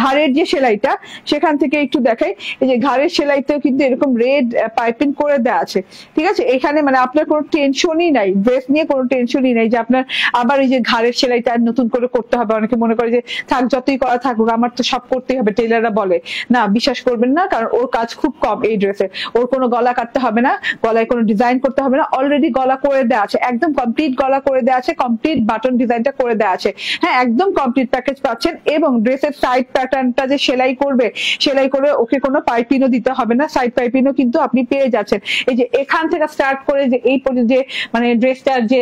ঘাড়ের যে সেলাইটা, সেখান থেকে একটু দেখাই। এই যে ঘাড়ের সেলাইতেও কিন্তু এরকম রেড পাইপিং করে দেওয়া আছে। ঠিক আছে, এখানে মানে আপনার কোনো টেনশনই নাই, ড্রেস নিয়ে কোনো টেনশনই নাই যে আপনার আবার এই যে ঘাড়ের সেলাইটা নতুন করে করতে হবে। অনেকে মনে করে যে থাক, যতই করা থাকুক, আমার তো সব করতেই হবে, টেলাররা বলে। না, বিশ্বাস করবেন না, কারণ ওর কাজ খুব কম এই ড্রেসে। ওর কোনো গলা কাটতে হবে না, গলায় কোনো ডিজাইন করতে হবে না, অলরেডি গলা করে দেওয়া আছে, একদম কমপ্লিট গলা করে দেওয়া আছে, কমপ্লিট বাটন ডিজাইনটা করে দেওয়া আছে। হ্যাঁ, একদম কমপ্লিট প্যাকেজ পাচ্ছেন, এবং ড্রেসের সাইড প্যাটার্নটা যে সেলাই করবে, সেলাই করে ওকে কোনো পাইপিংও দিতে হবে না, সাইড পাইপিংও কিন্তু আপনি পেয়ে যাচ্ছেন। এই যে এখান থেকে স্টার্ট করে যে এই পর্যন্ত যে মানে ড্রেসটার যে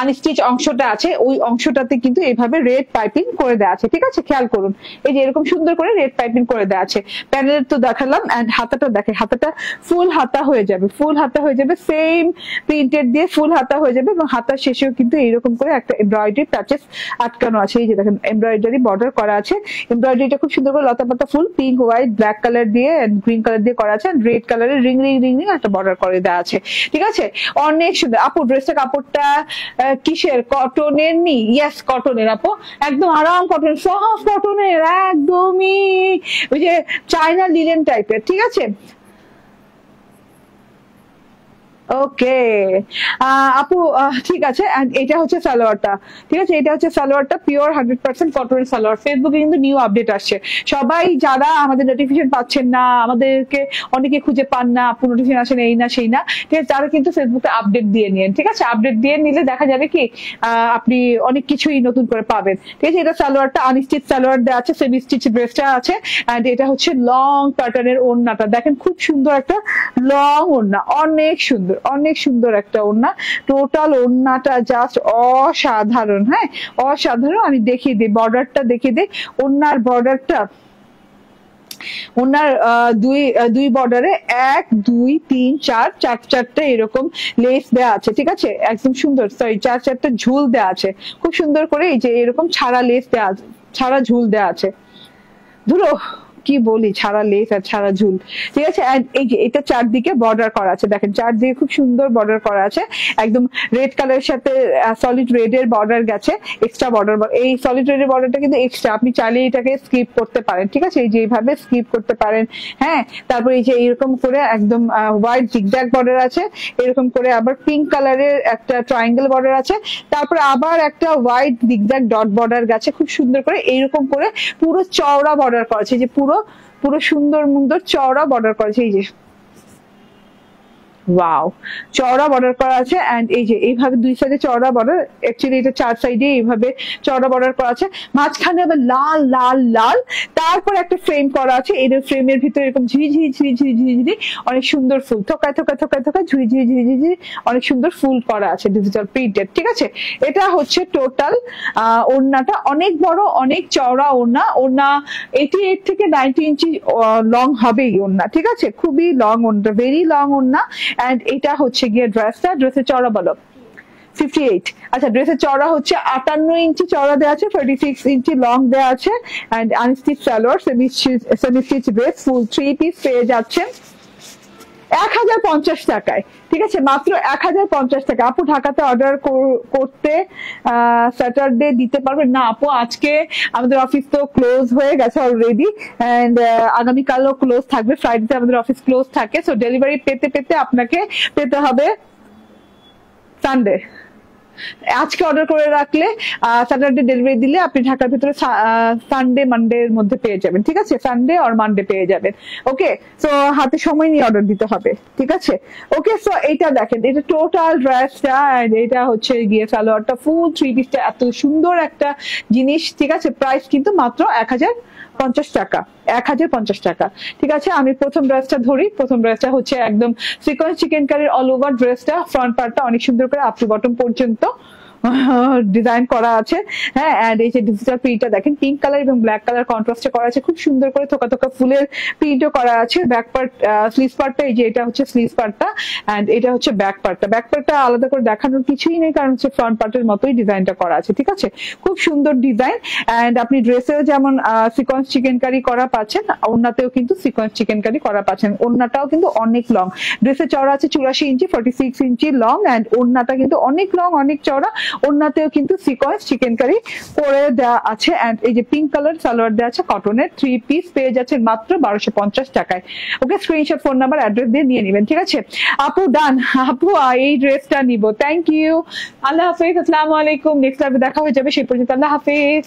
আনস্টিচ অংশটা আছে ওই অংশটাতে কিন্তু এইভাবে রেড পাইপিং করে দেওয়া আছে, ঠিক আছে? খেয়াল করুন, এই যে এরকম সুন্দর করে রেড পাইপিং করে দেওয়া আছে। প্যানেল তো দেখালাম, এন্ড হাতাটা দেখে, হাতাটা ফুল হাতা হয়ে যাবে, ফুল হাতা হয়ে যাবে, সেম প্রিন্টেড দিয়ে ফুল হাতা হয়ে যাবে, এবং হাতার শেষেও কিন্তু এইরকম করে একটা এমব্রয়ডারি প্যাচেস আটকানো আছে। এই যে দেখেন এমব্রয়ডারি বর্ডার করা আছে, এমব্রয়ডারিটা খুব সুন্দর করে লতা পাতা ফুল পিঙ্ক হোয়াইট ব্ল্যাক কালার দিয়ে গ্রিন কালার দিয়ে করা আছে, রেড কালারের রিং রিং রিং রিং একটা বর্ডার করে দেওয়া আছে, ঠিক আছে? অনেক সুন্দর। আপু ড্রেসটা কাপড়টা কিসের, কটনের নি? ইয়েস কটনের আপু, একদম আরাম কটন, সফট কটনের, একদমই ওই যে চায়না লিলেন টাইপের, ঠিক আছে? ওকে আপু ঠিক আছে। এটা হচ্ছে সালোয়ারটা, ঠিক আছে? এটা হচ্ছে সালোয়ারটা, পিওর 100% কটনের সালোয়ার। ফেসবুকে কিন্তু নিউ আপডেট আসছে, সবাই যারা আমাদের নোটিফিকেশন পাচ্ছেন না, আমাদেরকে অনেকে খুঁজে পান না, আপু নোটিফিকেশন আসেন এই না সেই না, ঠিক আছে? তারা কিন্তু ফেসবুকে আপডেট দিয়ে নিন, ঠিক আছে? আপডেট দিয়ে নিলে দেখা যাবে কি আপনি অনেক কিছুই নতুন করে পাবেন, ঠিক আছে? এটা সালোয়ারটা আনস্টিচ সালোয়ার দেওয়া আছে, সেমি স্টিচ ড্রেসটা আছে, এন্ড এটা হচ্ছে লং প্যাটার্নের ওড়নাটা দেখেন, খুব সুন্দর একটা লং ওড়না, অনেক সুন্দর, অনেক সুন্দর একটা ওড়না। টোটাল ওড়নাটা জাস্ট অসাধারণ, হ্যাঁ অসাধারণ। আমি দেখিয়ে দিই, বর্ডারটা দেখিয়ে দিই, ওড়নার বর্ডারটা, ওনার দুই বর্ডারে 1 2 3 4 চারটে এরকম লেস দেওয়া আছে, ঠিক আছে? একদম সুন্দর, সরি চারটা ঝুল দেওয়া আছে খুব সুন্দর করে, এই যে এরকম ছাড়া লেস দেওয়া আছে, ছাড়া ঝুল দেওয়া আছে, ধরো কি বলি, ছাড়া লেস আর ছাড়া ঝুল, ঠিক আছে? এই যে এটা চারদিকে বর্ডার করা আছে, দেখেন চারদিকে খুব সুন্দর বর্ডার করা আছে, একদম রেড কালারের সাথে সলিড রেড এর বর্ডার গেছে, এক্সট্রা বর্ডার। এই সলিড রেড এর বর্ডারটা কিন্তু এক্সট্রা, আপনি চাইলে এটাকে স্কিপ করতে পারেন, ঠিক আছে? এই যে এইভাবে স্কিপ করতে পারেন, হ্যাঁ। তারপর এই যে এরকম করে একদম হোয়াইট জিগজ্যাগ বর্ডার আছে, এরকম করে আবার পিঙ্ক কালারের একটা ট্রায়াঙ্গেল বর্ডার আছে, তারপর আবার একটা হোয়াইট জিগজ্যাগ ডট বর্ডার গেছে খুব সুন্দর করে, এইরকম করে পুরো চওড়া বর্ডার করা আছে, যে পুরো সুন্দর মুন্দর চওড়া বর্ডার করেছে, এই যে ওয়াও চওড়া বর্ডার করা আছে, এন্ড এই যে এইভাবে দুই সাইডে চওড়া বর্ডার, অ্যাকচুয়ালি এটা চার সাইডে এইভাবে চওড়া বর্ডার করা আছে, মাঝখানে আবার লাল লাল লাল, তারপর একটা ফ্রেম করা আছে, এই ফ্রেমের ভিতরে এরকম ঝিঝি ঝিঝি ঝিঝি অনেক সুন্দর ফুল, থোকায় থোকায় থোকায় থোকায় ঝুড়ি ঝিঝি ঝিঝি অনেক সুন্দর ফুল করা আছে, ডিজিটাল প্রিন্টেড, ঠিক আছে? এটা হচ্ছে টোটাল ওড়নাটা, অনেক বড় অনেক চওড়া ওড়না, ওড়না 88 থেকে 90 ইঞ্চি লং হবে এই ওড়না, ঠিক আছে? খুবই লং ওড়না, ভেরি লং ওড়না। এন্ড এটা হচ্ছে গিয়ে ড্রেসটা, ড্রেসের চওড়া বলো 58, আচ্ছা ড্রেসের চওড়া হচ্ছে 58 ইঞ্চি চওড়া দেওয়া আছে, 46 ইঞ্চি লং দেওয়া আছে, and unstitch salwar, semi stitch dress, full 3 piece পেয়ে যাচ্ছেন 1050 টাকায়, ঠিক আছে? মাত্র 1050 টাকা। আপু ঢাকাতে অর্ডার করতে স্যাটারডে দিতে পারবেন না? আপু আজকে আমাদের অফিস তো ক্লোজ হয়ে গেছে অলরেডি, এন্ড আগামীকালও ক্লোজ থাকবে, ফ্রাইডেতে আমাদের অফিস ক্লোজ থাকে, সো ডেলিভারি পেতে আপনাকে পেতে হবে সানডে। আজকে অর্ডার করে রাখলে স্যাটারডে ডেলিভারি দিলে আপনি ঢাকার ভিতরে সানডে মানডে এর মধ্যে পেয়ে যাবেন, ঠিক আছে? সানডে আর মানডে পেয়ে যাবেন, ওকে? সো হাতে সময় নিয়ে অর্ডার দিতে হবে, ঠিক আছে? ওকে, সো এইটা দেখেন, এটা টোটাল ড্রেসটা, এন্ড এটা হচ্ছে গিয়ে সালোয়ারটা, ফুল 3 পিসটা, এত সুন্দর একটা জিনিস, ঠিক আছে? প্রাইস কিন্তু মাত্র 1050 টাকা, 1050 টাকা, ঠিক আছে? আমি প্রথম ড্রেসটা ধরি, প্রথম ড্রেসটা হচ্ছে একদম সিকোয়েন্স চিকেন কারির অল ওভার ড্রেসটা, ফ্রন্ট পার্টটা অনেক সুন্দর করে আপ টু বটম পর্যন্ত ডিজাইন করা আছে, হ্যাঁ। এন্ড এই যে ডিজিটাল প্রিন্টটা দেখেন, পিঙ্ক কালার এবং ব্ল্যাক কালার কন্ট্রাস্টে করা আছে, খুব সুন্দর করে থোকা থোকা ফুলের প্রিন্টও করা আছে। ব্যাক পার্ট স্লিভস পার্টটা, এই যে এটা হচ্ছে স্লিভস পার্টটা, এন্ড এটা হচ্ছে ব্যাক পার্টটা। ব্যাক পার্টটা আলাদা করে দেখানোর কিছুই নেই, কারণ হচ্ছে ফ্রন্ট পার্টের মতোই ডিজাইনটা করা আছে, ঠিক আছে? খুব সুন্দর ডিজাইন, এন্ড আপনি ড্রেসেও যেমন সিকোয়েন্স চিকেন কারি করা পাচ্ছেন, ওড়নাতেও কিন্তু সিকোয়েন্স চিকেন কারি করা পাচ্ছেন। ওড়নাটাও কিন্তু অনেক লং, ড্রেসের চওড়া আছে 84 ইঞ্চি, 46 ইঞ্চি লং, এন্ড ওড়নাটা কিন্তু অনেক লং অনেক চওড়া, ওড়নাতেও কিন্তু সিকোয়েন্স চিকেন কারি করে দেওয়া আছে, এন্ড এই যে পিঙ্ক কালার সালোয়ার দেওয়া আছে, কটনের 3 পিস পেয়ে যাচ্ছে মাত্র 1250 টাকায়। ওকে, স্ক্রিনশট, ফোন নাম্বার, অ্যাড্রেস দিয়ে নিয়ে নেবেন, ঠিক আছে? আপু ডান, আপু এই ড্রেসটা নিব, থ্যাংক ইউ, আল্লাহ হাফেজ, আসসালামু আলাইকুম। নেক্সট লাইভে দেখা হয়ে যাবে, সেই পর্যন্ত আল্লাহ হাফেজ।